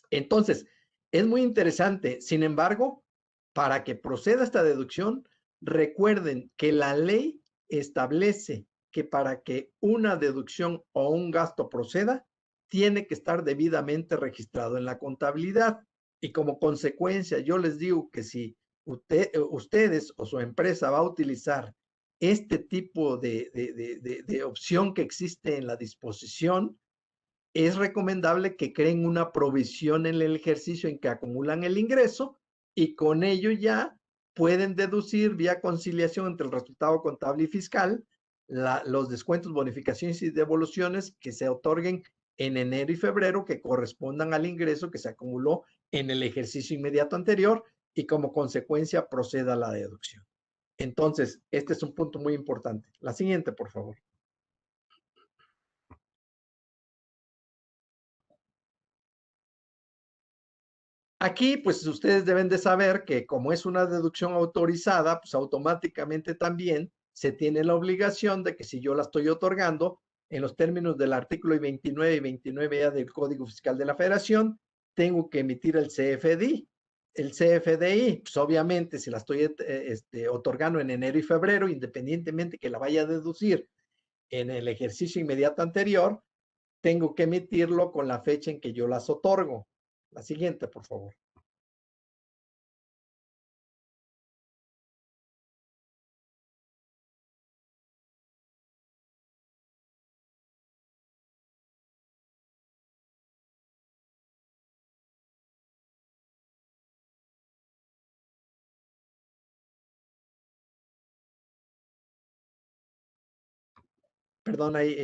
Entonces, es muy interesante. Sin embargo, para que proceda esta deducción, recuerden que la ley establece que para que una deducción o un gasto proceda, tiene que estar debidamente registrado en la contabilidad. Y como consecuencia, yo les digo que si ustedes o su empresa va a utilizar este tipo de opción que existe en la disposición, es recomendable que creen una provisión en el ejercicio en que acumulan el ingreso y con ello ya pueden deducir vía conciliación entre el resultado contable y fiscal los descuentos, bonificaciones y devoluciones que se otorguen en enero y febrero que correspondan al ingreso que se acumuló en el ejercicio inmediato anterior y como consecuencia proceda la deducción. Entonces, este es un punto muy importante. La siguiente, por favor. Aquí, pues ustedes deben de saber que como es una deducción autorizada, pues automáticamente también se tiene la obligación de que si yo la estoy otorgando en los términos del artículo 29 y 29A del Código Fiscal de la Federación, tengo que emitir el CFDI. El CFDI, pues obviamente si la estoy otorgando en enero y febrero, independientemente que la vaya a deducir en el ejercicio inmediato anterior, tengo que emitirlo con la fecha en que yo las otorgo. La siguiente, por favor. Perdón, ahí,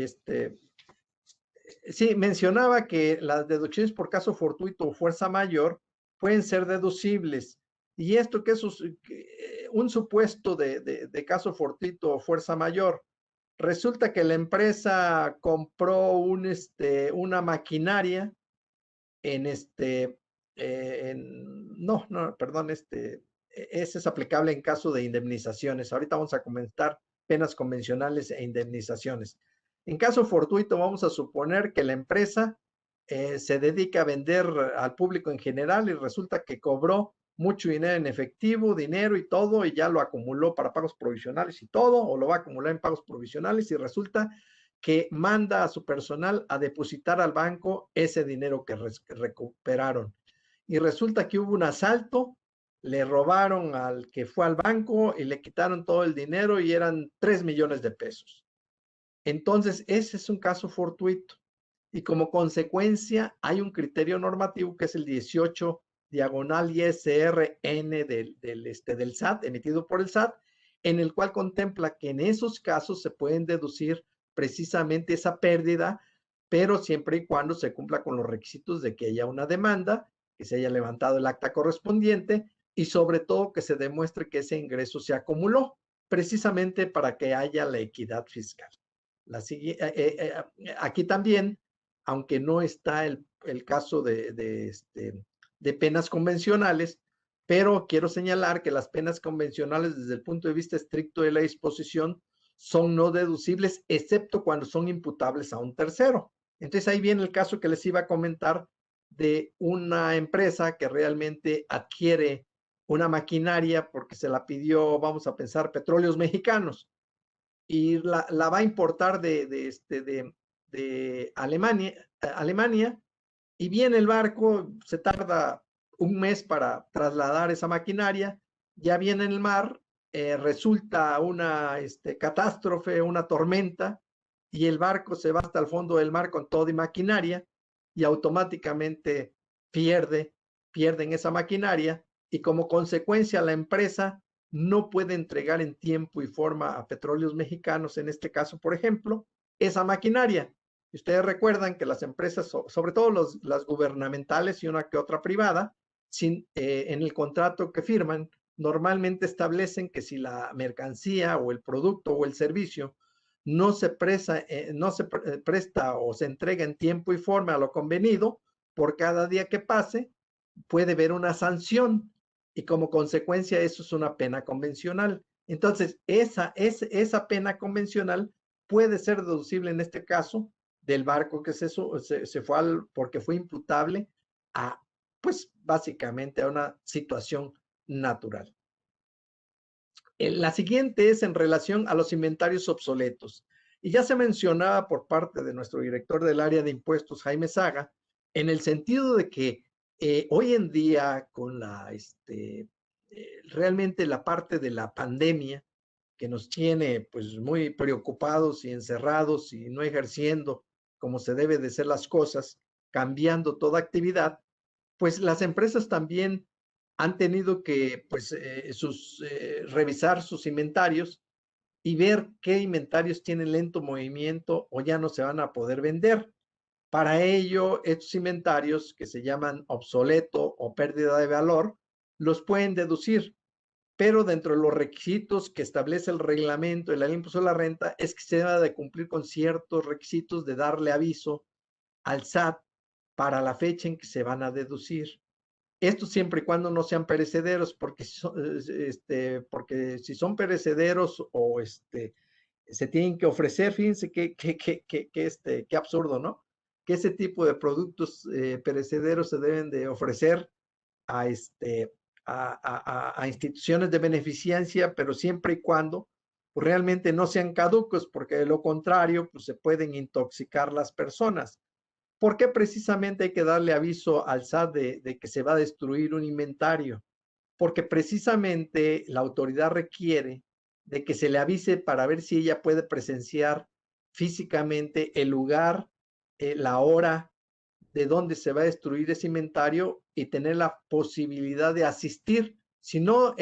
sí, mencionaba que las deducciones por caso fortuito o fuerza mayor pueden ser deducibles. Y esto que es un supuesto de caso fortuito o fuerza mayor. Resulta que la empresa compró una maquinaria perdón, ese es aplicable en caso de indemnizaciones. Ahorita vamos a comentar penas convencionales e indemnizaciones. En caso fortuito, vamos a suponer que la empresa se dedica a vender al público en general y resulta que cobró mucho dinero en efectivo, dinero y todo, y ya lo acumuló para pagos provisionales y todo, o lo va a acumular en pagos provisionales y resulta que manda a su personal a depositar al banco ese dinero que recuperaron. Y resulta que hubo un asalto, le robaron al que fue al banco y le quitaron todo el dinero y eran 3 millones de pesos. Entonces, ese es un caso fortuito. Y como consecuencia, hay un criterio normativo que es el 18 diagonal ISRN del SAT, emitido por el SAT, en el cual contempla que en esos casos se pueden deducir precisamente esa pérdida pero siempre y cuando se cumpla con los requisitos de que haya una demanda, que se haya levantado el acta correspondiente y sobre todo que se demuestre que ese ingreso se acumuló, precisamente para que haya la equidad fiscal. Aquí también, aunque no está el caso de penas convencionales, pero quiero señalar que las penas convencionales desde el punto de vista estricto de la disposición son no deducibles, excepto cuando son imputables a un tercero. Entonces ahí viene el caso que les iba a comentar de una empresa que realmente adquiere una maquinaria porque se la pidió, vamos a pensar, Petróleos Mexicanos, y la va a importar de Alemania, y viene el barco, se tarda un mes para trasladar esa maquinaria, ya viene en el mar, resulta una catástrofe, una tormenta, y el barco se va hasta el fondo del mar con toda maquinaria y automáticamente pierden esa maquinaria, y como consecuencia la empresa no puede entregar en tiempo y forma a Petróleos Mexicanos, en este caso, por ejemplo, esa maquinaria. Ustedes recuerdan que las empresas, sobre todo las gubernamentales y una que otra privada, en el contrato que firman, normalmente establecen que si la mercancía o el producto o el servicio no se presta o se entrega en tiempo y forma a lo convenido, por cada día que pase, puede haber una sanción, y como consecuencia eso es una pena convencional. Entonces, esa pena convencional puede ser deducible en este caso del barco que se fue porque fue imputable a, pues básicamente a una situación natural. La siguiente es en relación a los inventarios obsoletos. Y ya se mencionaba por parte de nuestro director del área de impuestos, Jaime Saga, en el sentido de que hoy en día con realmente la parte de la pandemia que nos tiene pues muy preocupados y encerrados y no ejerciendo como se debe de ser las cosas, cambiando toda actividad, pues las empresas también han tenido que pues, revisar sus inventarios y ver qué inventarios tienen lento movimiento o ya no se van a poder vender. Para ello, estos inventarios que se llaman obsoleto o pérdida de valor, los pueden deducir, pero dentro de los requisitos que establece el reglamento de la ley de impuesto a la renta es que se debe de cumplir con ciertos requisitos de darle aviso al SAT para la fecha en que se van a deducir. Esto siempre y cuando no sean perecederos, porque si son perecederos o se tienen que ofrecer, fíjense qué absurdo, ¿no? Que ese tipo de productos perecederos se deben de ofrecer a, a instituciones de beneficencia, pero siempre y cuando pues, realmente no sean caducos, porque de lo contrario pues, se pueden intoxicar las personas. ¿Por qué precisamente hay que darle aviso al SAT de que se va a destruir un inventario? Porque precisamente la autoridad requiere de que se le avise para ver si ella puede presenciar físicamente el lugar, la hora de dónde se va a destruir ese inventario y tener la posibilidad de asistir. Si no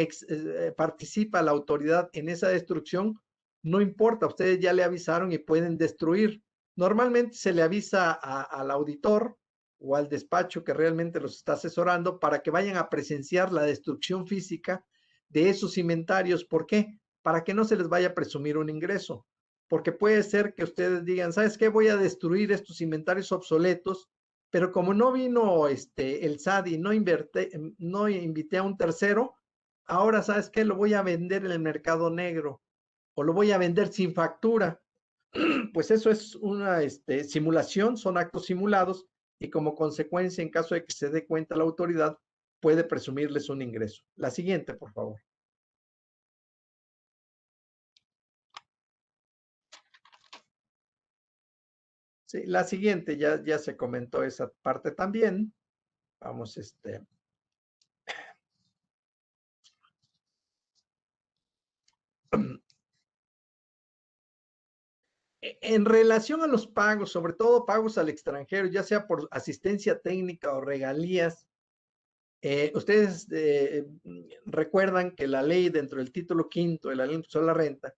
participa la autoridad en esa destrucción, no importa, ustedes ya le avisaron y pueden destruir. Normalmente se le avisa al auditor o al despacho que realmente los está asesorando para que vayan a presenciar la destrucción física de esos inventarios. ¿Por qué? Para que no se les vaya a presumir un ingreso. Porque puede ser que ustedes digan, ¿sabes qué? Voy a destruir estos inventarios obsoletos, pero como no vino el SAT y no invité a un tercero, ahora, ¿sabes qué? Lo voy a vender en el mercado negro o lo voy a vender sin factura. Pues eso es una simulación, son actos simulados y como consecuencia, en caso de que se dé cuenta la autoridad, puede presumirles un ingreso. La siguiente, por favor. Sí, la siguiente, ya se comentó esa parte también. Vamos, En relación a los pagos, sobre todo pagos al extranjero, ya sea por asistencia técnica o regalías, ustedes recuerdan que la ley dentro del título quinto de la ley de la renta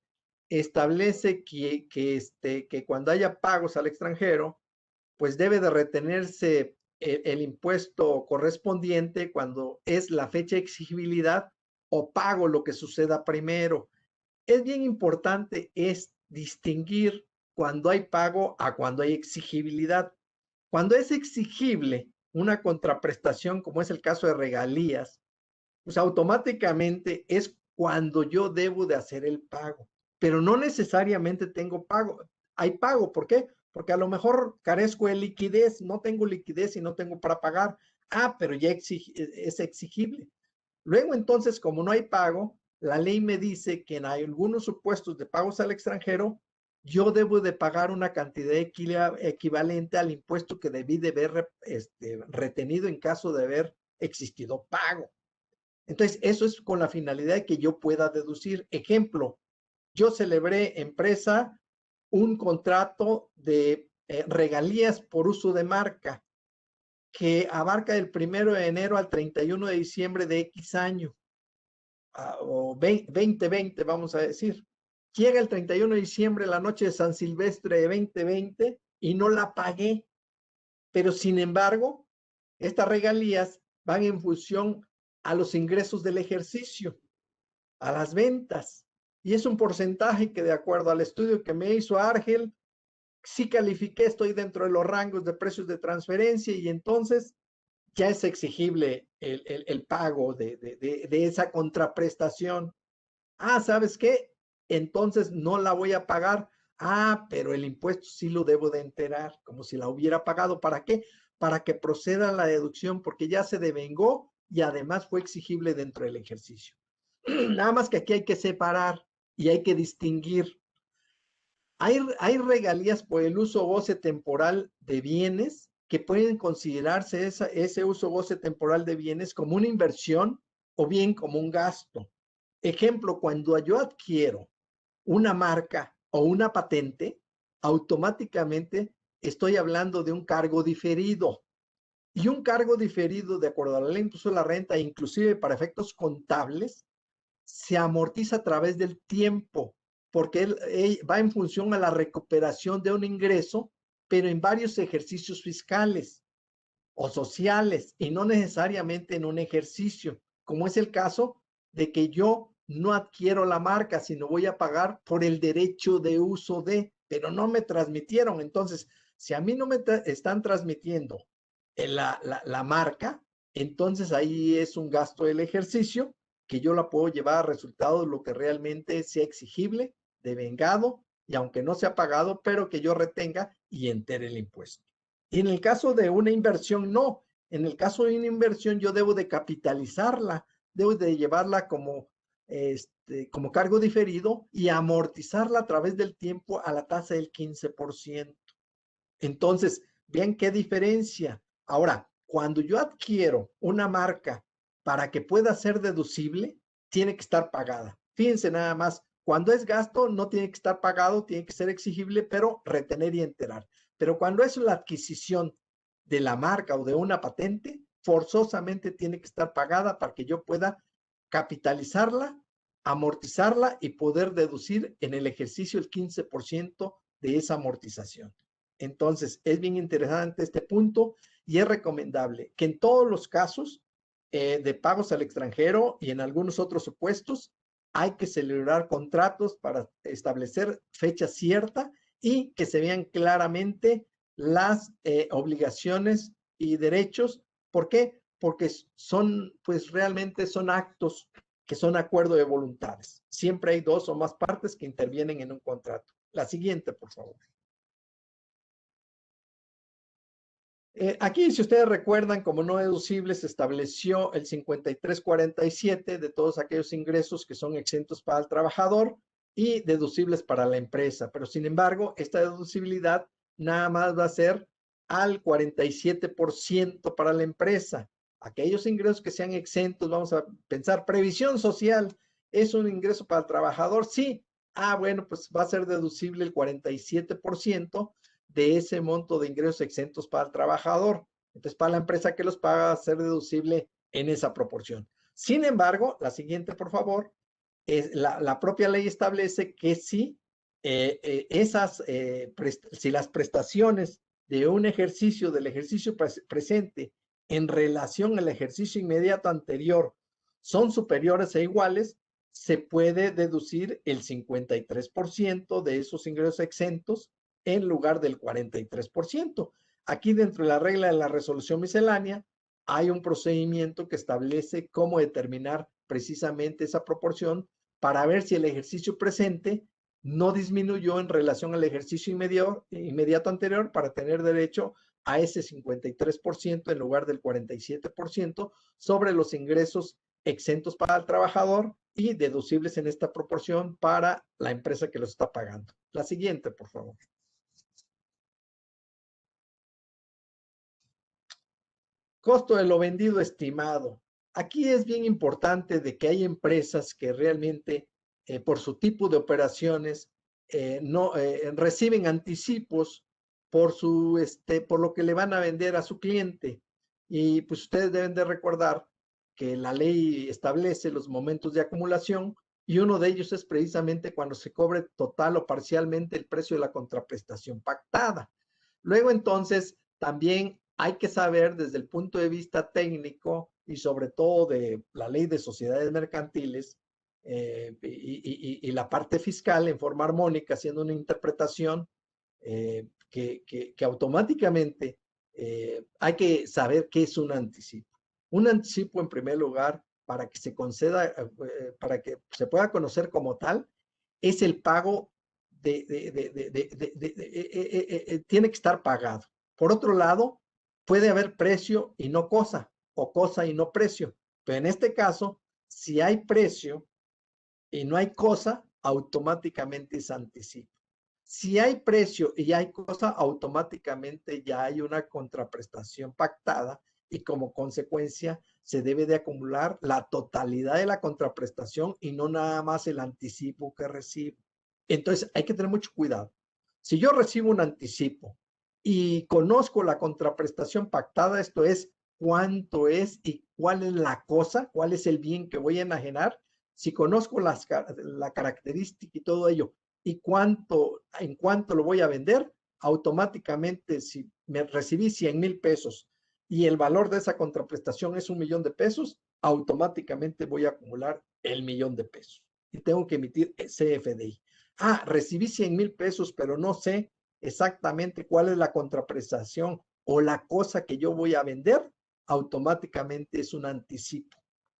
establece que cuando haya pagos al extranjero, pues debe de retenerse el impuesto correspondiente cuando es la fecha de exigibilidad o pago, lo que suceda primero. Es bien importante es distinguir cuando hay pago a cuando hay exigibilidad. Cuando es exigible una contraprestación, como es el caso de regalías, pues automáticamente es cuando yo debo de hacer el pago, pero no necesariamente tengo pago. Hay pago, ¿por qué? Porque a lo mejor carezco de liquidez, no tengo liquidez y no tengo para pagar. Ah, pero ya es exigible. Luego, entonces, como no hay pago, la ley me dice que en algunos supuestos de pagos al extranjero, yo debo de pagar una cantidad equivalente al impuesto que debí de haber retenido en caso de haber existido pago. Entonces, eso es con la finalidad de que yo pueda deducir. Ejemplo, yo celebré empresa un contrato de regalías por uso de marca que abarca del 1 de enero al 31 de diciembre de X año, o 2020, vamos a decir. Llega el 31 de diciembre, la noche de San Silvestre de 2020, y no la pagué. Pero sin embargo, estas regalías van en función a los ingresos del ejercicio, a las ventas. Y es un porcentaje que, de acuerdo al estudio que me hizo Argel, sí califiqué, estoy dentro de los rangos de precios de transferencia, y entonces ya es exigible el pago de esa contraprestación. Ah, ¿sabes qué? Entonces no la voy a pagar. Ah, pero el impuesto sí lo debo de enterar, como si la hubiera pagado. ¿Para qué? Para que proceda la deducción, porque ya se devengó y además fue exigible dentro del ejercicio. Nada más que aquí hay que separar y hay que distinguir. Hay regalías por el uso o goce temporal de bienes que pueden considerarse ese uso o goce temporal de bienes como una inversión o bien como un gasto. Ejemplo, cuando yo adquiero una marca o una patente, automáticamente estoy hablando de un cargo diferido. Y un cargo diferido, de acuerdo a la ley de impuesto a la renta, inclusive para efectos contables, se amortiza a través del tiempo, porque él va en función a la recuperación de un ingreso, pero en varios ejercicios fiscales o sociales y no necesariamente en un ejercicio, como es el caso de que yo no adquiero la marca, sino voy a pagar por el derecho de uso de, pero no me transmitieron. Entonces, si a mí no me están transmitiendo la marca, entonces ahí es un gasto del ejercicio que yo la puedo llevar a resultado de lo que realmente sea exigible, devengado, y aunque no sea pagado, pero que yo retenga y entere el impuesto. Y en el caso de una inversión, no. En el caso de una inversión, yo debo de capitalizarla, debo de llevarla como cargo diferido y amortizarla a través del tiempo a la tasa del 15%. Entonces, vean qué diferencia. Ahora, cuando yo adquiero una marca para que pueda ser deducible, tiene que estar pagada. Fíjense nada más, cuando es gasto no tiene que estar pagado, tiene que ser exigible, pero retener y enterar. Pero cuando es la adquisición de la marca o de una patente, forzosamente tiene que estar pagada para que yo pueda capitalizarla, amortizarla y poder deducir en el ejercicio el 15% de esa amortización. Entonces, es bien interesante este punto y es recomendable que en todos los casos de pagos al extranjero y en algunos otros supuestos, hay que celebrar contratos para establecer fecha cierta y que se vean claramente las obligaciones y derechos. ¿Por qué? Porque pues realmente son actos que son acuerdo de voluntades. Siempre hay dos o más partes que intervienen en un contrato. La siguiente, por favor. Aquí, si ustedes recuerdan, como no deducible, se estableció el 5347 de todos aquellos ingresos que son exentos para el trabajador y deducibles para la empresa. Pero, sin embargo, esta deducibilidad nada más va a ser al 47% para la empresa. Aquellos ingresos que sean exentos, vamos a pensar, previsión social, ¿es un ingreso para el trabajador? Sí. Ah, bueno, pues va a ser deducible el 47% de ese monto de ingresos exentos para el trabajador. Entonces, para la empresa que los paga va a ser deducible en esa proporción. Sin embargo, la siguiente, por favor, la propia ley establece que si si las prestaciones de un ejercicio, del ejercicio presente en relación al ejercicio inmediato anterior son superiores e iguales, se puede deducir el 53% de esos ingresos exentos en lugar del 43%. Aquí dentro de la regla de la resolución miscelánea hay un procedimiento que establece cómo determinar precisamente esa proporción para ver si el ejercicio presente no disminuyó en relación al ejercicio inmediato anterior para tener derecho a ese 53% en lugar del 47% sobre los ingresos exentos para el trabajador y deducibles en esta proporción para la empresa que los está pagando. La siguiente, por favor. Costo de lo vendido estimado. Aquí es bien importante de que hay empresas que realmente por su tipo de operaciones no reciben anticipos por lo que le van a vender a su cliente. Y pues ustedes deben de recordar que la ley establece los momentos de acumulación y uno de ellos es precisamente cuando se cobre total o parcialmente el precio de la contraprestación pactada. Luego entonces también hay que saber desde el punto de vista técnico y sobre todo de la ley de sociedades mercantiles y la parte fiscal en forma armónica, haciendo una interpretación que automáticamente hay que saber qué es un anticipo. Un anticipo, en primer lugar, para que se conceda, para que se pueda conocer como tal, es el pago tiene que estar pagado. Por otro lado, puede haber precio y no cosa, o cosa y no precio. Pero en este caso, si hay precio y no hay cosa, automáticamente es anticipo. Si hay precio y hay cosa, automáticamente ya hay una contraprestación pactada y como consecuencia se debe de acumular la totalidad de la contraprestación y no nada más el anticipo que recibo. Entonces hay que tener mucho cuidado. Si yo recibo un anticipo y conozco la contraprestación pactada, esto es cuánto es y cuál es la cosa, cuál es el bien que voy a enajenar, si conozco la característica y todo ello, y en cuánto lo voy a vender, automáticamente si me recibí 100,000 pesos y el valor de esa contraprestación es 1,000,000 de pesos, automáticamente voy a acumular el 1,000,000 de pesos y tengo que emitir CFDI. Ah, recibí 100,000 pesos, pero no sé exactamente cuál es la contraprestación o la cosa que yo voy a vender, automáticamente es un anticipo.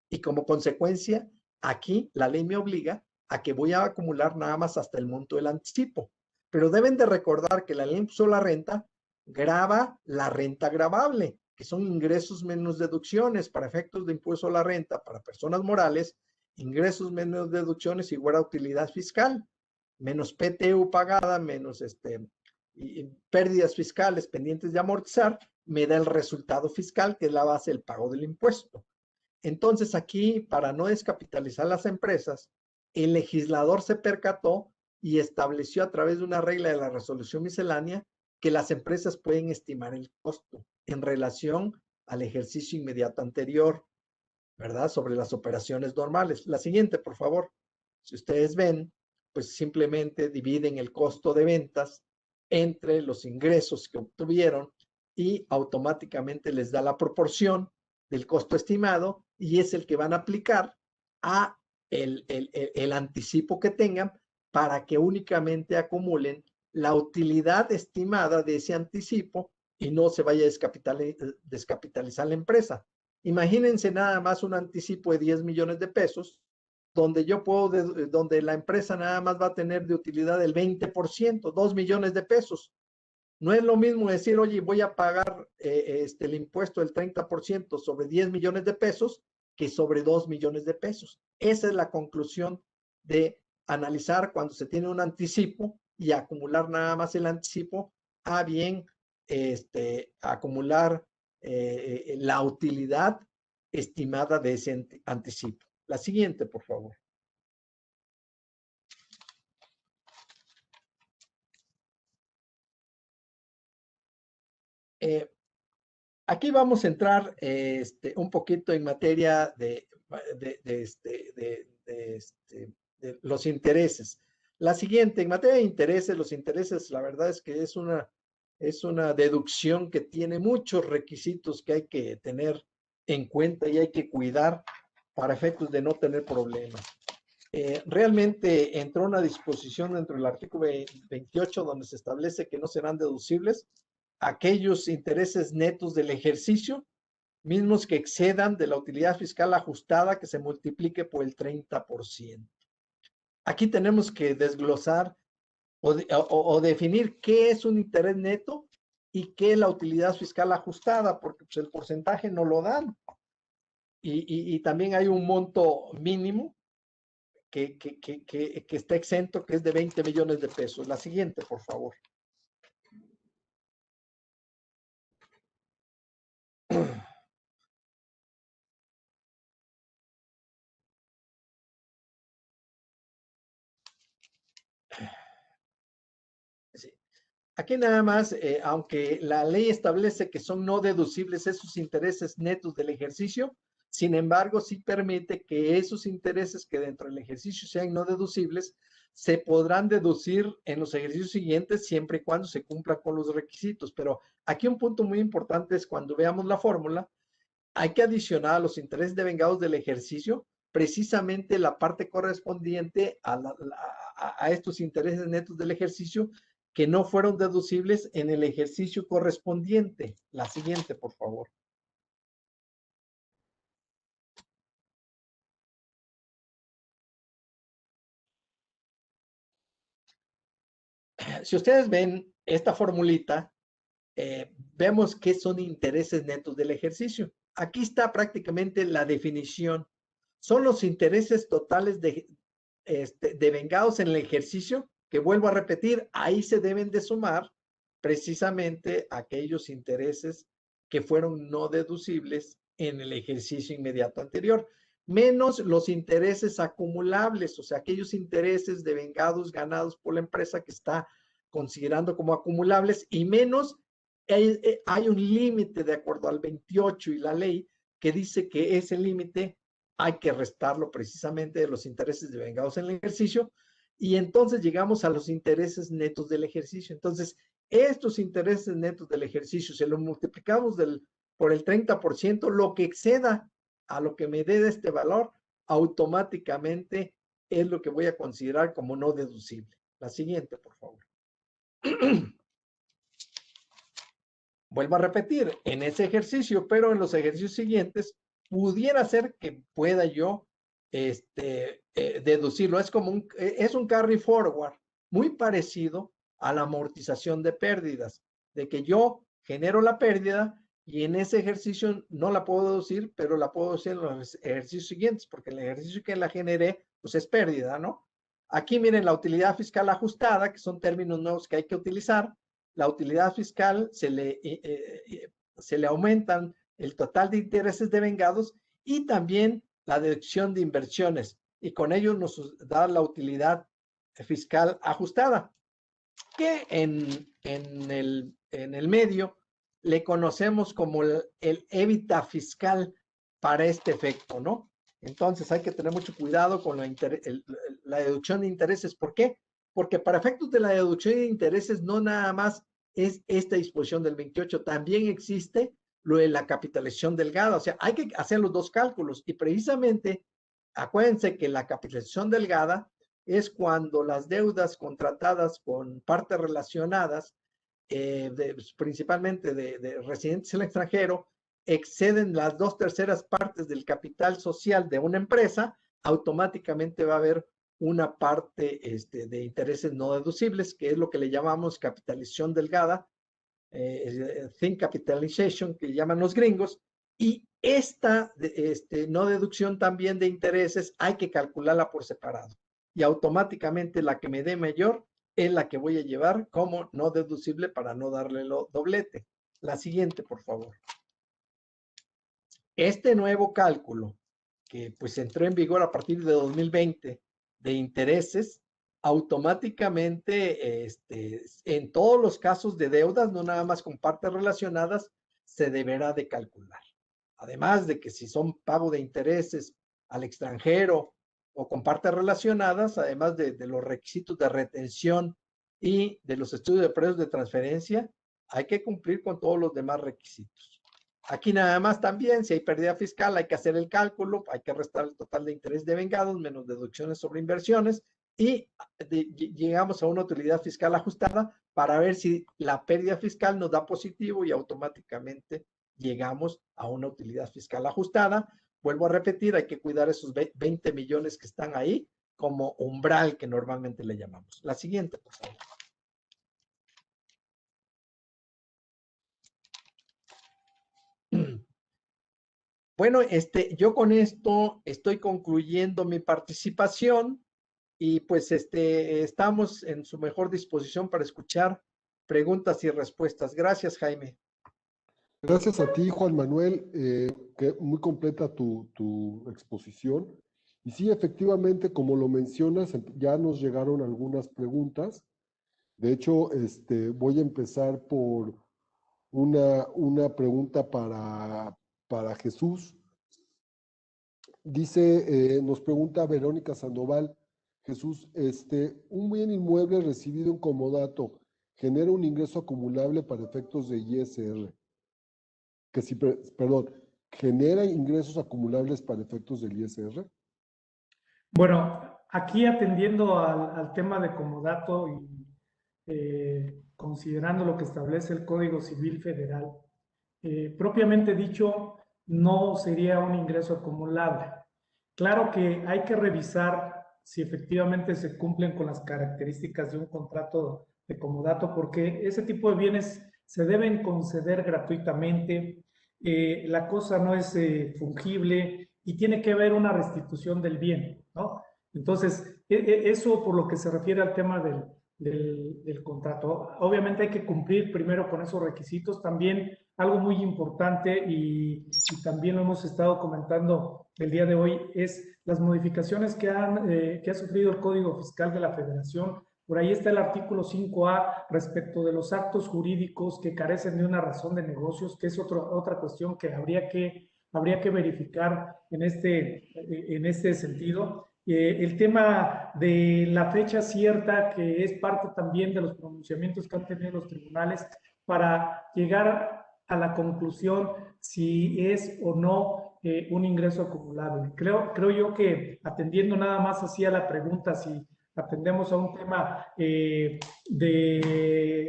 Y como consecuencia, aquí la ley me obliga a que voy a acumular nada más hasta el monto del anticipo. Pero deben de recordar que la ley impuesto a la renta grava la renta gravable, que son ingresos menos deducciones para efectos de impuesto a la renta para personas morales, ingresos menos deducciones igual a utilidad fiscal, menos PTU pagada, menos y pérdidas fiscales pendientes de amortizar, me da el resultado fiscal, que es la base del pago del impuesto. Entonces aquí, para no descapitalizar las empresas, el legislador se percató y estableció a través de una regla de la resolución miscelánea que las empresas pueden estimar el costo en relación al ejercicio inmediato anterior, ¿verdad? Sobre las operaciones normales. La siguiente, por favor. Si ustedes ven, pues simplemente dividen el costo de ventas entre los ingresos que obtuvieron y automáticamente les da la proporción del costo estimado y es el que van a aplicar a el anticipo que tengan para que únicamente acumulen la utilidad estimada de ese anticipo y no se vaya a descapitalizar la empresa. Imagínense nada más un anticipo de 10 millones de pesos, donde yo puedo, donde la empresa nada más va a tener de utilidad el 20%, 2 millones de pesos. No es lo mismo decir, oye, voy a pagar el impuesto del 30% sobre 10 millones de pesos que sobre 2 millones de pesos. Esa es la conclusión de analizar cuando se tiene un anticipo y acumular nada más el anticipo a bien acumular la utilidad estimada de ese anticipo. La siguiente, por favor. Aquí vamos a entrar un poquito en materia de los intereses. La siguiente, en materia de intereses, los intereses, la verdad es que es una Es una deducción que tiene muchos requisitos que hay que tener en cuenta y hay que cuidar para efectos de no tener problemas. Realmente entró una disposición dentro del artículo 28 donde se establece que no serán deducibles aquellos intereses netos del ejercicio, mismos que excedan de la utilidad fiscal ajustada que se multiplique por el 30%. Aquí tenemos que desglosar o definir qué es un interés neto y qué es la utilidad fiscal ajustada, porque pues, el porcentaje no lo dan. Y también hay un monto mínimo que está exento, que es de 20 millones de pesos. La siguiente, por favor. Sí. Aquí nada más, aunque la ley establece que son no deducibles esos intereses netos del ejercicio, sin embargo, sí permite que esos intereses que dentro del ejercicio sean no deducibles, se podrán deducir en los ejercicios siguientes siempre y cuando se cumplan con los requisitos. Pero aquí un punto muy importante es cuando veamos la fórmula, hay que adicionar a los intereses devengados del ejercicio precisamente la parte correspondiente a estos intereses netos del ejercicio que no fueron deducibles en el ejercicio correspondiente. La siguiente, por favor. Si ustedes ven esta formulita, vemos qué son intereses netos del ejercicio. Aquí está prácticamente la definición. Son los intereses totales devengados en el ejercicio, que vuelvo a repetir, ahí se deben de sumar precisamente aquellos intereses que fueron no deducibles en el ejercicio inmediato anterior, menos los intereses acumulables, o sea, aquellos intereses devengados ganados por la empresa que está considerando como acumulables, y menos hay un límite de acuerdo al 28 y la ley que dice que ese límite hay que restarlo precisamente de los intereses devengados en el ejercicio, y entonces llegamos a los intereses netos del ejercicio. Entonces, estos intereses netos del ejercicio, si los multiplicamos por el 30%, lo que exceda a lo que me dé de este valor, automáticamente es lo que voy a considerar como no deducible. La siguiente, por favor. Vuelvo a repetir, en ese ejercicio, pero en los ejercicios siguientes, pudiera ser que pueda yo deducirlo. Es un carry forward muy parecido a la amortización de pérdidas, de que yo genero la pérdida y en ese ejercicio no la puedo deducir, pero la puedo deducir en los ejercicios siguientes, porque el ejercicio que la generé, pues es pérdida, ¿no? Aquí miren la utilidad fiscal ajustada, que son términos nuevos que hay que utilizar. La utilidad fiscal se le aumentan el total de intereses devengados y también la deducción de inversiones, y con ello nos da la utilidad fiscal ajustada, que en el medio le conocemos como el EBITDA fiscal para este efecto, ¿no? Entonces hay que tener mucho cuidado con la deducción de intereses. ¿Por qué? Porque para efectos de la deducción de intereses no nada más es esta disposición del 28, también existe lo de la capitalización delgada. O sea, hay que hacer los dos cálculos, y precisamente acuérdense que la capitalización delgada es cuando las deudas contratadas con partes relacionadas, principalmente de residentes en el extranjero, exceden las 2/3 partes del capital social de una empresa, automáticamente va a haber una parte de intereses no deducibles, que es lo que le llamamos capitalización delgada, thin capitalization, que llaman los gringos, y esta no deducción también de intereses hay que calcularla por separado, y automáticamente la que me dé mayor es la que voy a llevar como no deducible para no darle lo doblete. La siguiente, por favor. Este nuevo cálculo, que pues entró en vigor a partir de 2020, de intereses, automáticamente en todos los casos de deudas, no nada más con partes relacionadas, se deberá de calcular. Además de que si son pago de intereses al extranjero o con partes relacionadas, además de los requisitos de retención y de los estudios de precios de transferencia, hay que cumplir con todos los demás requisitos. Aquí nada más también, si hay pérdida fiscal, hay que hacer el cálculo, hay que restar el total de interés devengados menos deducciones sobre inversiones y llegamos a una utilidad fiscal ajustada para ver si la pérdida fiscal nos da positivo y automáticamente llegamos a una utilidad fiscal ajustada. Vuelvo a repetir, hay que cuidar esos 20 millones que están ahí como umbral que normalmente le llamamos. La siguiente, por favor. Bueno, yo con esto estoy concluyendo mi participación y pues estamos en su mejor disposición para escuchar preguntas y respuestas. Gracias, Jaime. Gracias a ti, Juan Manuel, que muy completa tu exposición. Y sí, efectivamente, como lo mencionas, ya nos llegaron algunas preguntas. De hecho, voy a empezar por una pregunta para Jesús. Dice, nos pregunta Verónica Sandoval, Jesús, un bien inmueble recibido en comodato genera un ingreso acumulable para efectos de ISR. Que sí, perdón, ¿genera ingresos acumulables para efectos del ISR? Bueno, aquí atendiendo al tema de comodato y considerando lo que establece el Código Civil Federal, propiamente dicho, no sería un ingreso acumulable. Claro que hay que revisar si efectivamente se cumplen con las características de un contrato de comodato, porque ese tipo de bienes se deben conceder gratuitamente, la cosa no es fungible y tiene que haber una restitución del bien, ¿no? Entonces, eso por lo que se refiere al tema del contrato. Obviamente hay que cumplir primero con esos requisitos. También algo muy importante y también lo hemos estado comentando el día de hoy es las modificaciones que ha sufrido el Código Fiscal de la Federación. Por ahí está el artículo 5A respecto de los actos jurídicos que carecen de una razón de negocios, que es otra cuestión que habría que verificar en este sentido. El tema de la fecha cierta, que es parte también de los pronunciamientos que han tenido los tribunales para llegar a la conclusión si es o no un ingreso acumulable. Creo yo que atendiendo nada más así a la pregunta, si atendemos a un tema de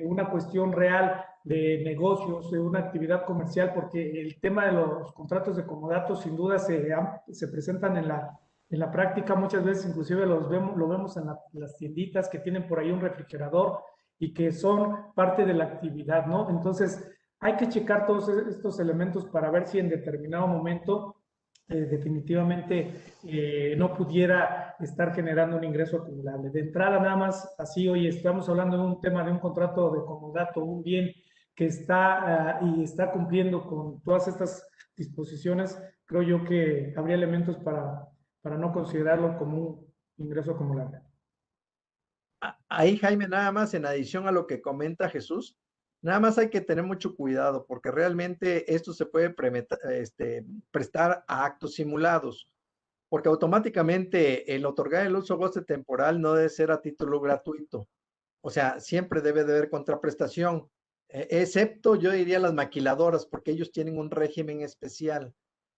una cuestión real de negocios, de una actividad comercial, porque el tema de los contratos de comodato sin duda se presentan en la práctica, muchas veces inclusive lo vemos en las tienditas que tienen por ahí un refrigerador y que son parte de la actividad, ¿no? Entonces, hay que checar todos estos elementos para ver si en determinado momento definitivamente no pudiera estar generando un ingreso acumulable. De entrada, nada más así, hoy estamos hablando de un tema de un contrato de comodato, un bien que está y está cumpliendo con todas estas disposiciones, creo yo que habría elementos para no considerarlo como un ingreso acumulable. Ahí, Jaime, nada más en adición a lo que comenta Jesús, nada más hay que tener mucho cuidado porque realmente esto se puede prestar a actos simulados, porque automáticamente el otorgar el uso goce temporal no debe ser a título gratuito. O sea, siempre debe de haber contraprestación, excepto yo diría las maquiladoras, porque ellos tienen un régimen especial.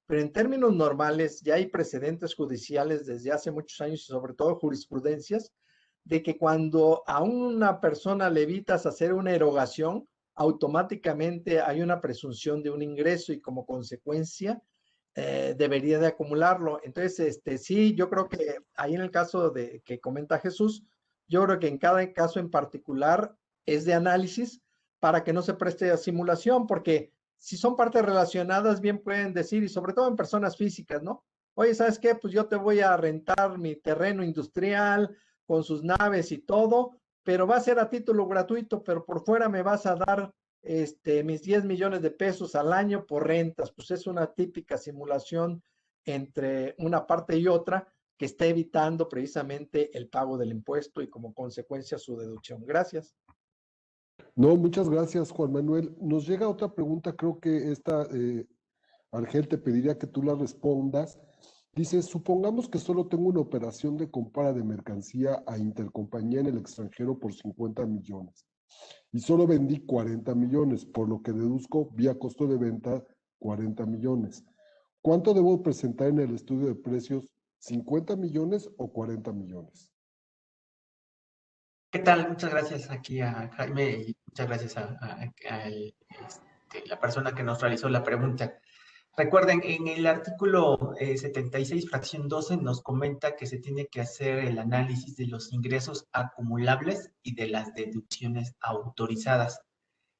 Pero en términos normales ya hay precedentes judiciales desde hace muchos años y sobre todo jurisprudencias de que cuando a una persona le evitas hacer una erogación, automáticamente hay una presunción de un ingreso y como consecuencia debería de acumularlo. Entonces, sí, yo creo que ahí en el caso de que comenta Jesús, yo creo que en cada caso en particular es de análisis para que no se preste a simulación, porque si son partes relacionadas, bien pueden decir, y sobre todo en personas físicas, ¿no? Oye, ¿sabes qué? Pues yo te voy a rentar mi terreno industrial con sus naves y todo, pero va a ser a título gratuito, pero por fuera me vas a dar mis 10 millones de pesos al año por rentas. Pues es una típica simulación entre una parte y otra que está evitando precisamente el pago del impuesto y como consecuencia su deducción. Gracias. No, muchas gracias, Juan Manuel. Nos llega otra pregunta, creo que esta, Argel, te pediría que tú la respondas. Dice, supongamos que solo tengo una operación de compra de mercancía a intercompañía en el extranjero por 50 millones. y solo vendí 40 millones, por lo que deduzco vía costo de venta 40 millones. ¿Cuánto debo presentar en el estudio de precios? ¿50 millones o 40 millones? ¿Qué tal? Muchas gracias aquí a Jaime y muchas gracias la persona que nos realizó la pregunta. Recuerden, en el artículo 76, fracción 12, nos comenta que se tiene que hacer el análisis de los ingresos acumulables y de las deducciones autorizadas.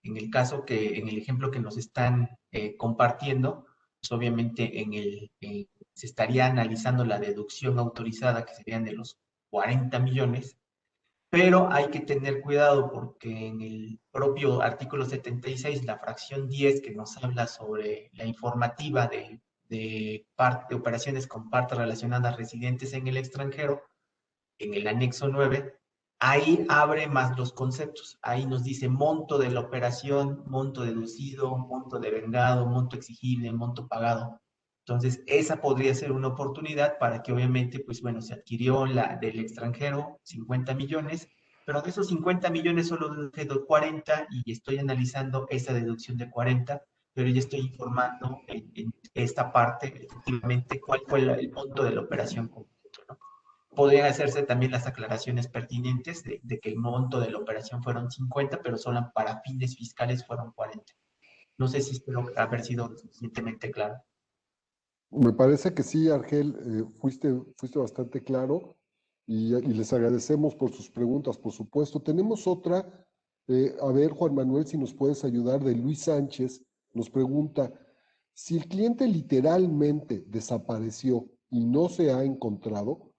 En el caso en el ejemplo que nos están compartiendo, pues obviamente se estaría analizando la deducción autorizada, que serían de los 40 millones, pero hay que tener cuidado porque en el propio artículo 76, la fracción 10, que nos habla sobre la informativa de operaciones con partes relacionadas residentes en el extranjero, en el anexo 9, ahí abre más los conceptos. Ahí nos dice monto de la operación, monto deducido, monto devengado, monto exigible, monto pagado. Entonces, esa podría ser una oportunidad para que obviamente, pues bueno, se adquirió la del extranjero, 50 millones, pero de esos 50 millones solo deduje 40 y estoy analizando esa deducción de 40, pero ya estoy informando en esta parte, efectivamente, cuál fue el monto de la operación completo, ¿no? Podrían hacerse también las aclaraciones pertinentes de que el monto de la operación fueron 50, pero solo para fines fiscales fueron 40. No sé si espero haber sido suficientemente claro. Me parece que sí, Argel, fuiste bastante claro y les agradecemos por sus preguntas, por supuesto. Tenemos otra, a ver, Juan Manuel, si nos puedes ayudar, de Luis Sánchez, nos pregunta, si el cliente literalmente desapareció y no se ha encontrado,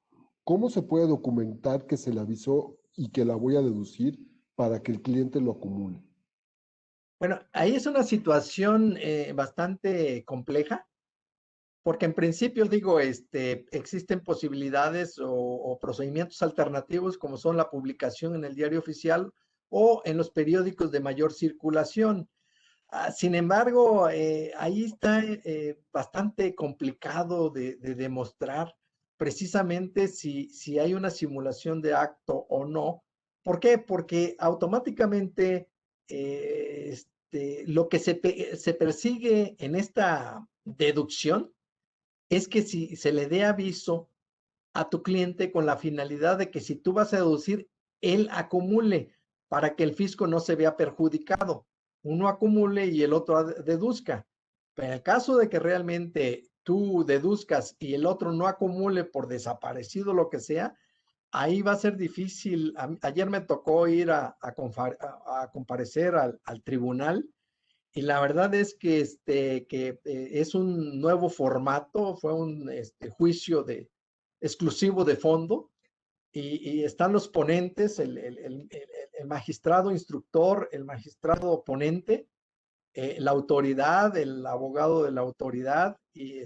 ¿cómo se puede documentar que se le avisó y que la voy a deducir para que el cliente lo acumule? Bueno, ahí es una situación bastante compleja, porque en principio digo, existen posibilidades o procedimientos alternativos como son la publicación en el diario oficial o en los periódicos de mayor circulación. Sin embargo, ahí está bastante complicado de demostrar precisamente si hay una simulación de acto o no. ¿Por qué? Porque automáticamente lo que se persigue en esta deducción es que si se le dé aviso a tu cliente con la finalidad de que si tú vas a deducir, él acumule para que el fisco no se vea perjudicado. Uno acumule y el otro deduzca. Pero en el caso de que realmente tú deduzcas y el otro no acumule por desaparecido lo que sea, ahí va a ser difícil. Ayer me tocó ir a comparecer al tribunal y la verdad es que, es un nuevo formato, fue un juicio exclusivo de fondo y están los ponentes, el magistrado instructor, el magistrado ponente, la autoridad, el abogado de la autoridad y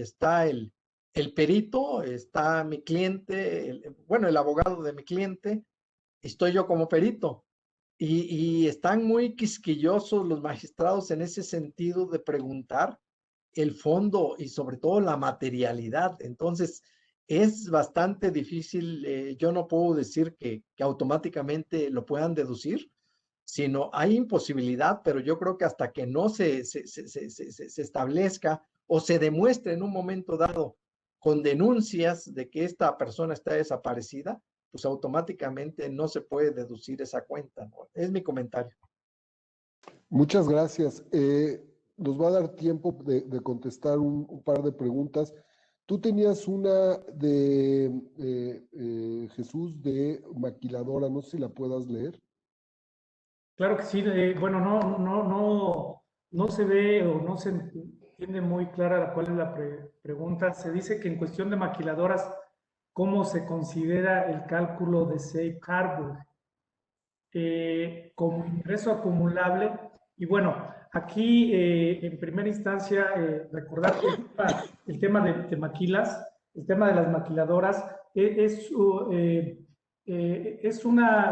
está el perito, está mi cliente, el abogado de mi cliente, estoy yo como perito. Y están muy quisquillosos los magistrados en ese sentido de preguntar el fondo y sobre todo la materialidad. Entonces, es bastante difícil. Yo no puedo decir que automáticamente lo puedan deducir, sino hay imposibilidad, pero yo creo que hasta que no se establezca o se demuestre en un momento dado con denuncias de que esta persona está desaparecida, pues automáticamente no se puede deducir esa cuenta, ¿no? Es mi comentario. Muchas gracias. Nos va a dar tiempo de contestar un par de preguntas. Tú tenías una de Jesús de maquiladora, no sé si la puedas leer. Claro que sí. Bueno, no se ve o no se entiende muy clara cuál es la pregunta. Se dice que en cuestión de maquiladoras, ¿cómo se considera el cálculo de Safe Harbor? Como ingreso acumulable. Y bueno, aquí en primera instancia, recordar que el tema de maquilas, el tema de las maquiladoras,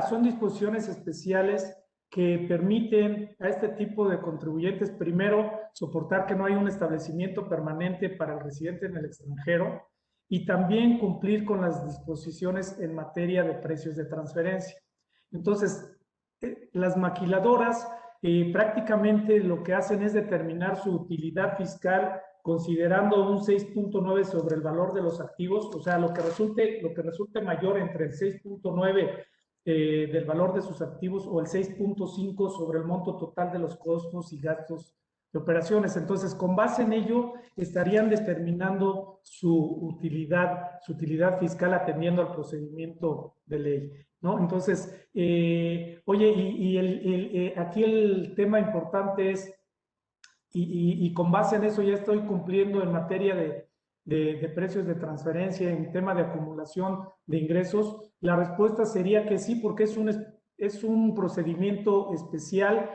son disposiciones especiales que permiten a este tipo de contribuyentes, primero, soportar que no hay un establecimiento permanente para el residente en el extranjero y también cumplir con las disposiciones en materia de precios de transferencia. Entonces, las maquiladoras prácticamente lo que hacen es determinar su utilidad fiscal considerando un 6.9 sobre el valor de los activos, o sea, lo que resulte mayor entre el 6.9 del valor de sus activos o el 6.5 sobre el monto total de los costos y gastos de operaciones. Entonces, con base en ello, estarían determinando su utilidad fiscal atendiendo al procedimiento de ley, ¿no? Entonces, oye, aquí el tema importante es, y con base en eso ya estoy cumpliendo en materia de precios de transferencia, en tema de acumulación de ingresos, la respuesta sería que sí, porque es un procedimiento especial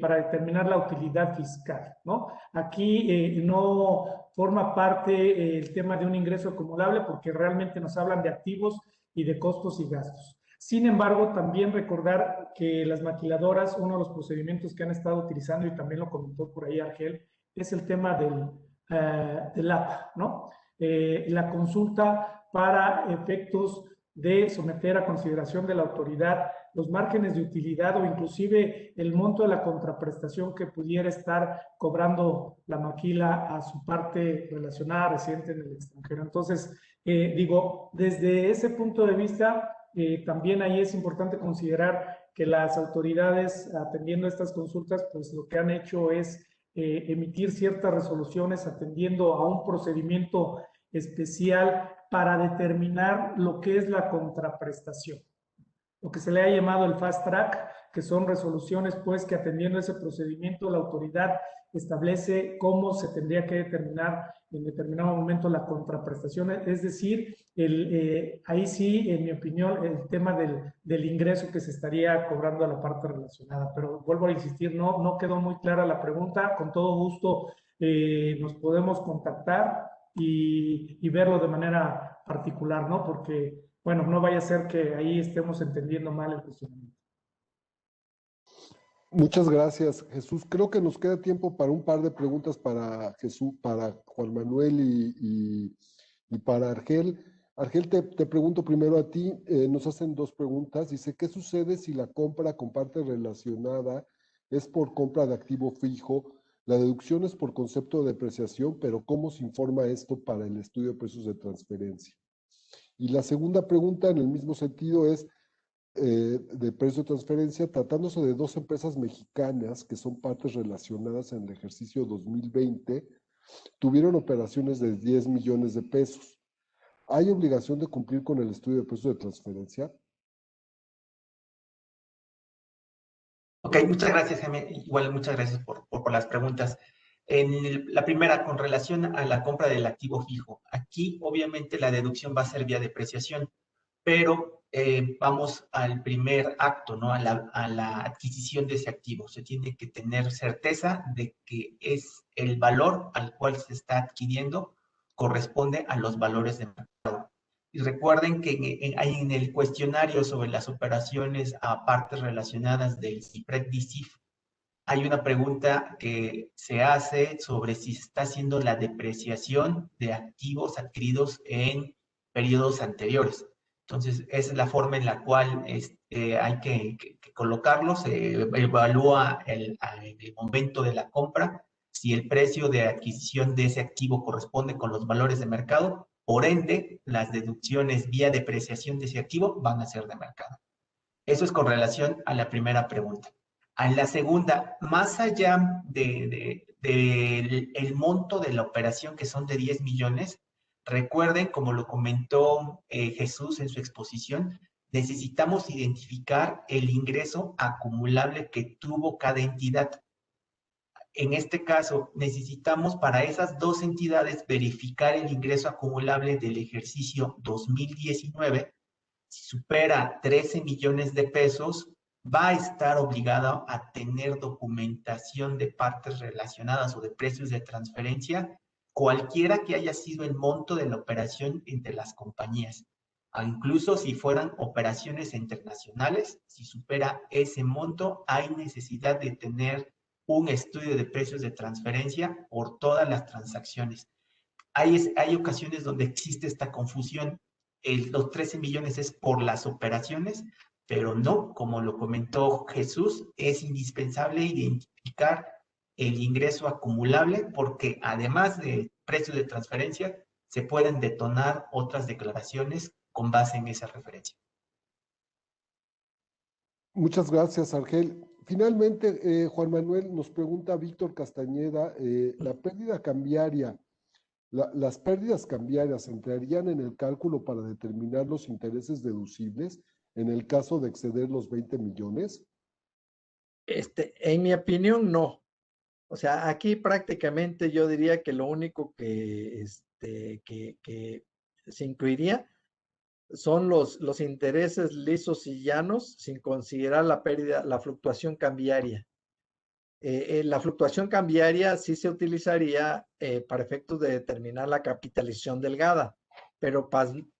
para determinar la utilidad fiscal, ¿no? Aquí no forma parte el tema de un ingreso acumulable porque realmente nos hablan de activos y de costos y gastos. Sin embargo, también recordar que las maquiladoras, uno de los procedimientos que han estado utilizando, y también lo comentó por ahí Argel, es el tema del APA, ¿no? La consulta para efectos de someter a consideración de la autoridad los márgenes de utilidad o inclusive el monto de la contraprestación que pudiera estar cobrando la maquila a su parte relacionada residente en el extranjero. Entonces, digo, desde ese punto de vista, también ahí es importante considerar que las autoridades atendiendo estas consultas, pues lo que han hecho es emitir ciertas resoluciones atendiendo a un procedimiento especial para determinar lo que es la contraprestación, lo que se le ha llamado el fast track, que son resoluciones pues que atendiendo ese procedimiento la autoridad establece cómo se tendría que determinar en determinado momento la contraprestación, es decir, ahí sí, en mi opinión, el tema del ingreso que se estaría cobrando a la parte relacionada. Pero vuelvo a insistir, no quedó muy clara la pregunta, con todo gusto nos podemos contactar y verlo de manera particular, ¿no? Porque, bueno, no vaya a ser que ahí estemos entendiendo mal el cuestionamiento. Muchas gracias, Jesús. Creo que nos queda tiempo para un par de preguntas para Jesús, para Juan Manuel y para Argel. Argel, te pregunto primero a ti, nos hacen dos preguntas. Dice, ¿qué sucede si la compra con parte relacionada es por compra de activo fijo? La deducción es por concepto de depreciación, pero ¿cómo se informa esto para el estudio de precios de transferencia? Y la segunda pregunta, en el mismo sentido, es de precio de transferencia, tratándose de dos empresas mexicanas que son partes relacionadas en el ejercicio 2020, tuvieron operaciones de 10 millones de pesos. ¿Hay obligación de cumplir con el estudio de precios de transferencia? Ok, muchas gracias, Jaime. Igual, muchas gracias por las preguntas. La primera, con relación a la compra del activo fijo. Aquí, obviamente, la deducción va a ser vía depreciación, pero vamos al primer acto, ¿no? A la adquisición de ese activo. Se tiene que tener certeza de que es el valor al cual se está adquiriendo corresponde a los valores de mercado. Y recuerden que en el cuestionario sobre las operaciones a partes relacionadas del CIPRED-DICIF, hay una pregunta que se hace sobre si se está haciendo la depreciación de activos adquiridos en periodos anteriores. Entonces, esa es la forma en la cual hay que colocarlo. Se evalúa en el momento de la compra si el precio de adquisición de ese activo corresponde con los valores de mercado. Por ende, las deducciones vía depreciación de ese activo van a ser de mercado. Eso es con relación a la primera pregunta. A la segunda, más allá del monto de la operación, que son de 10 millones, recuerden, como lo comentó Jesús en su exposición, necesitamos identificar el ingreso acumulable que tuvo cada entidad. En este caso, necesitamos para esas dos entidades verificar el ingreso acumulable del ejercicio 2019. Si supera 13 millones de pesos, va a estar obligado a tener documentación de partes relacionadas o de precios de transferencia, cualquiera que haya sido el monto de la operación entre las compañías. Incluso si fueran operaciones internacionales, si supera ese monto, hay necesidad de tener un estudio de precios de transferencia por todas las transacciones. Hay ocasiones donde existe esta confusión. Los 13 millones es por las operaciones, pero no, como lo comentó Jesús, es indispensable identificar el ingreso acumulable porque además del precio de transferencia, se pueden detonar otras declaraciones con base en esa referencia. Muchas gracias, Argel. Finalmente, Juan Manuel, nos pregunta Víctor Castañeda, la pérdida cambiaria, las pérdidas cambiarias entrarían en el cálculo para determinar los intereses deducibles en el caso de exceder los 20 millones. En mi opinión, no. O sea, aquí prácticamente yo diría que lo único que se incluiría son los intereses lisos y llanos sin considerar la pérdida, la fluctuación cambiaria. La fluctuación cambiaria sí se utilizaría para efectos de determinar la capitalización delgada, pero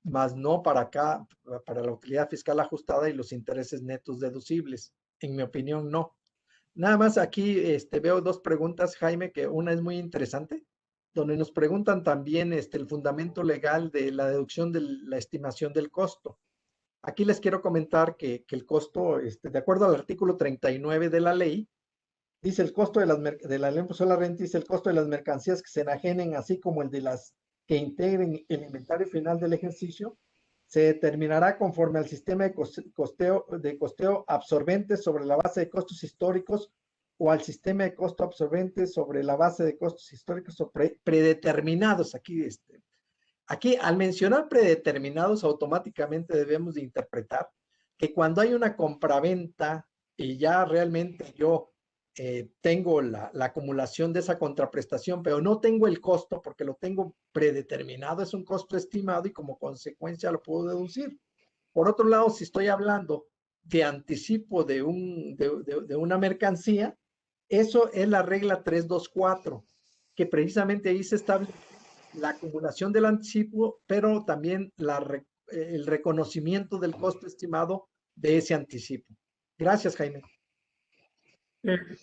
más no para acá, para la utilidad fiscal ajustada y los intereses netos deducibles. En mi opinión, no. Nada más aquí veo dos preguntas, Jaime, que una es muy interesante, donde nos preguntan también el fundamento legal de la deducción de la estimación del costo. Aquí les quiero comentar que el costo, de acuerdo al artículo 39 de la ley, dice el costo de la ley impuesto a la renta, dice el costo de las mercancías que se enajenen, así como el de las que integren el inventario final del ejercicio, se determinará conforme al sistema de costeo absorbente sobre la base de costos históricos o al sistema de costo absorbente sobre la base de costos históricos o predeterminados. Aquí, al mencionar predeterminados, automáticamente debemos de interpretar que cuando hay una compraventa y ya realmente yo tengo la acumulación de esa contraprestación, pero no tengo el costo porque lo tengo predeterminado, es un costo estimado y como consecuencia lo puedo deducir. Por otro lado, si estoy hablando de anticipo de una mercancía, eso es la regla 324, que precisamente ahí se establece la acumulación del anticipo, pero también el reconocimiento del costo estimado de ese anticipo. Gracias, Jaime.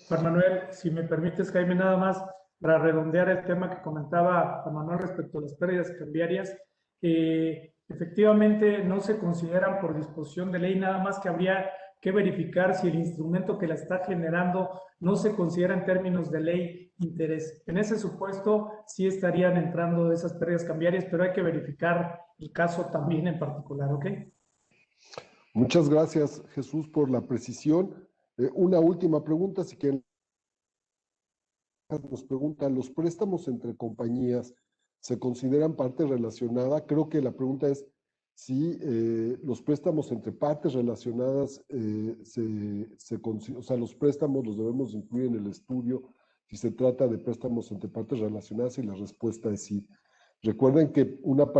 Juan Manuel, si me permites, Jaime, nada más para redondear el tema que comentaba Juan Manuel respecto a las pérdidas cambiarias, efectivamente no se consideran por disposición de ley, nada más que habría que verificar si el instrumento que la está generando no se considera en términos de ley interés. En ese supuesto sí estarían entrando esas pérdidas cambiarias, pero hay que verificar el caso también en particular, ¿ok? Muchas gracias, Jesús, por la precisión. Una última pregunta, si quieren. Nos pregunta, ¿los préstamos entre compañías se consideran parte relacionada? Creo que la pregunta es si los préstamos entre partes relacionadas, o sea, los préstamos los debemos incluir en el estudio si se trata de préstamos entre partes relacionadas, y la respuesta es sí. Recuerden que una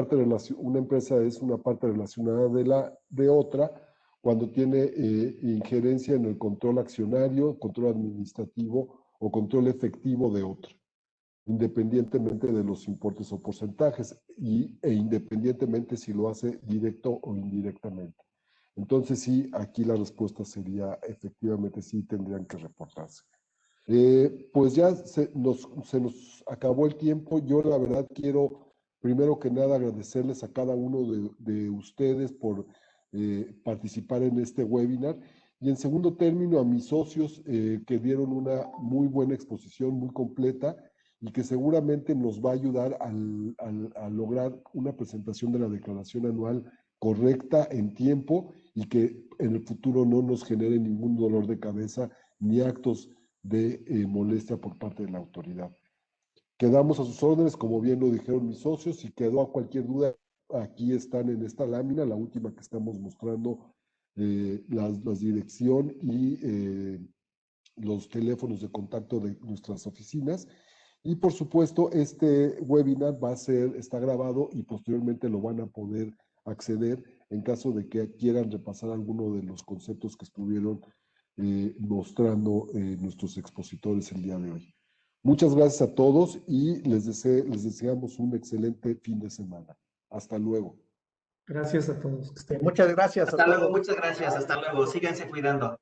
empresa es una parte relacionada de otra cuando tiene injerencia en el control accionario, control administrativo o control efectivo de otra, independientemente de los importes o porcentajes e independientemente si lo hace directo o indirectamente. Entonces sí, aquí la respuesta sería efectivamente sí tendrían que reportarse. Pues ya se nos acabó el tiempo. Yo la verdad quiero primero que nada agradecerles a cada uno de ustedes por participar en este webinar, y en segundo término a mis socios que dieron una muy buena exposición, muy completa, y que seguramente nos va a ayudar a lograr una presentación de la declaración anual correcta en tiempo y que en el futuro no nos genere ningún dolor de cabeza ni actos de molestia por parte de la autoridad. Quedamos a sus órdenes, como bien lo dijeron mis socios. Si quedó cualquier duda, aquí están en esta lámina, la última que estamos mostrando, la dirección y los teléfonos de contacto de nuestras oficinas. Y por supuesto, este webinar está grabado y posteriormente lo van a poder acceder en caso de que quieran repasar alguno de los conceptos que estuvieron mostrando nuestros expositores el día de hoy. Muchas gracias a todos y les deseamos un excelente fin de semana. Hasta luego. Gracias a todos. Muchas gracias. Hasta luego, muchas gracias. Hasta luego. Síganse cuidando.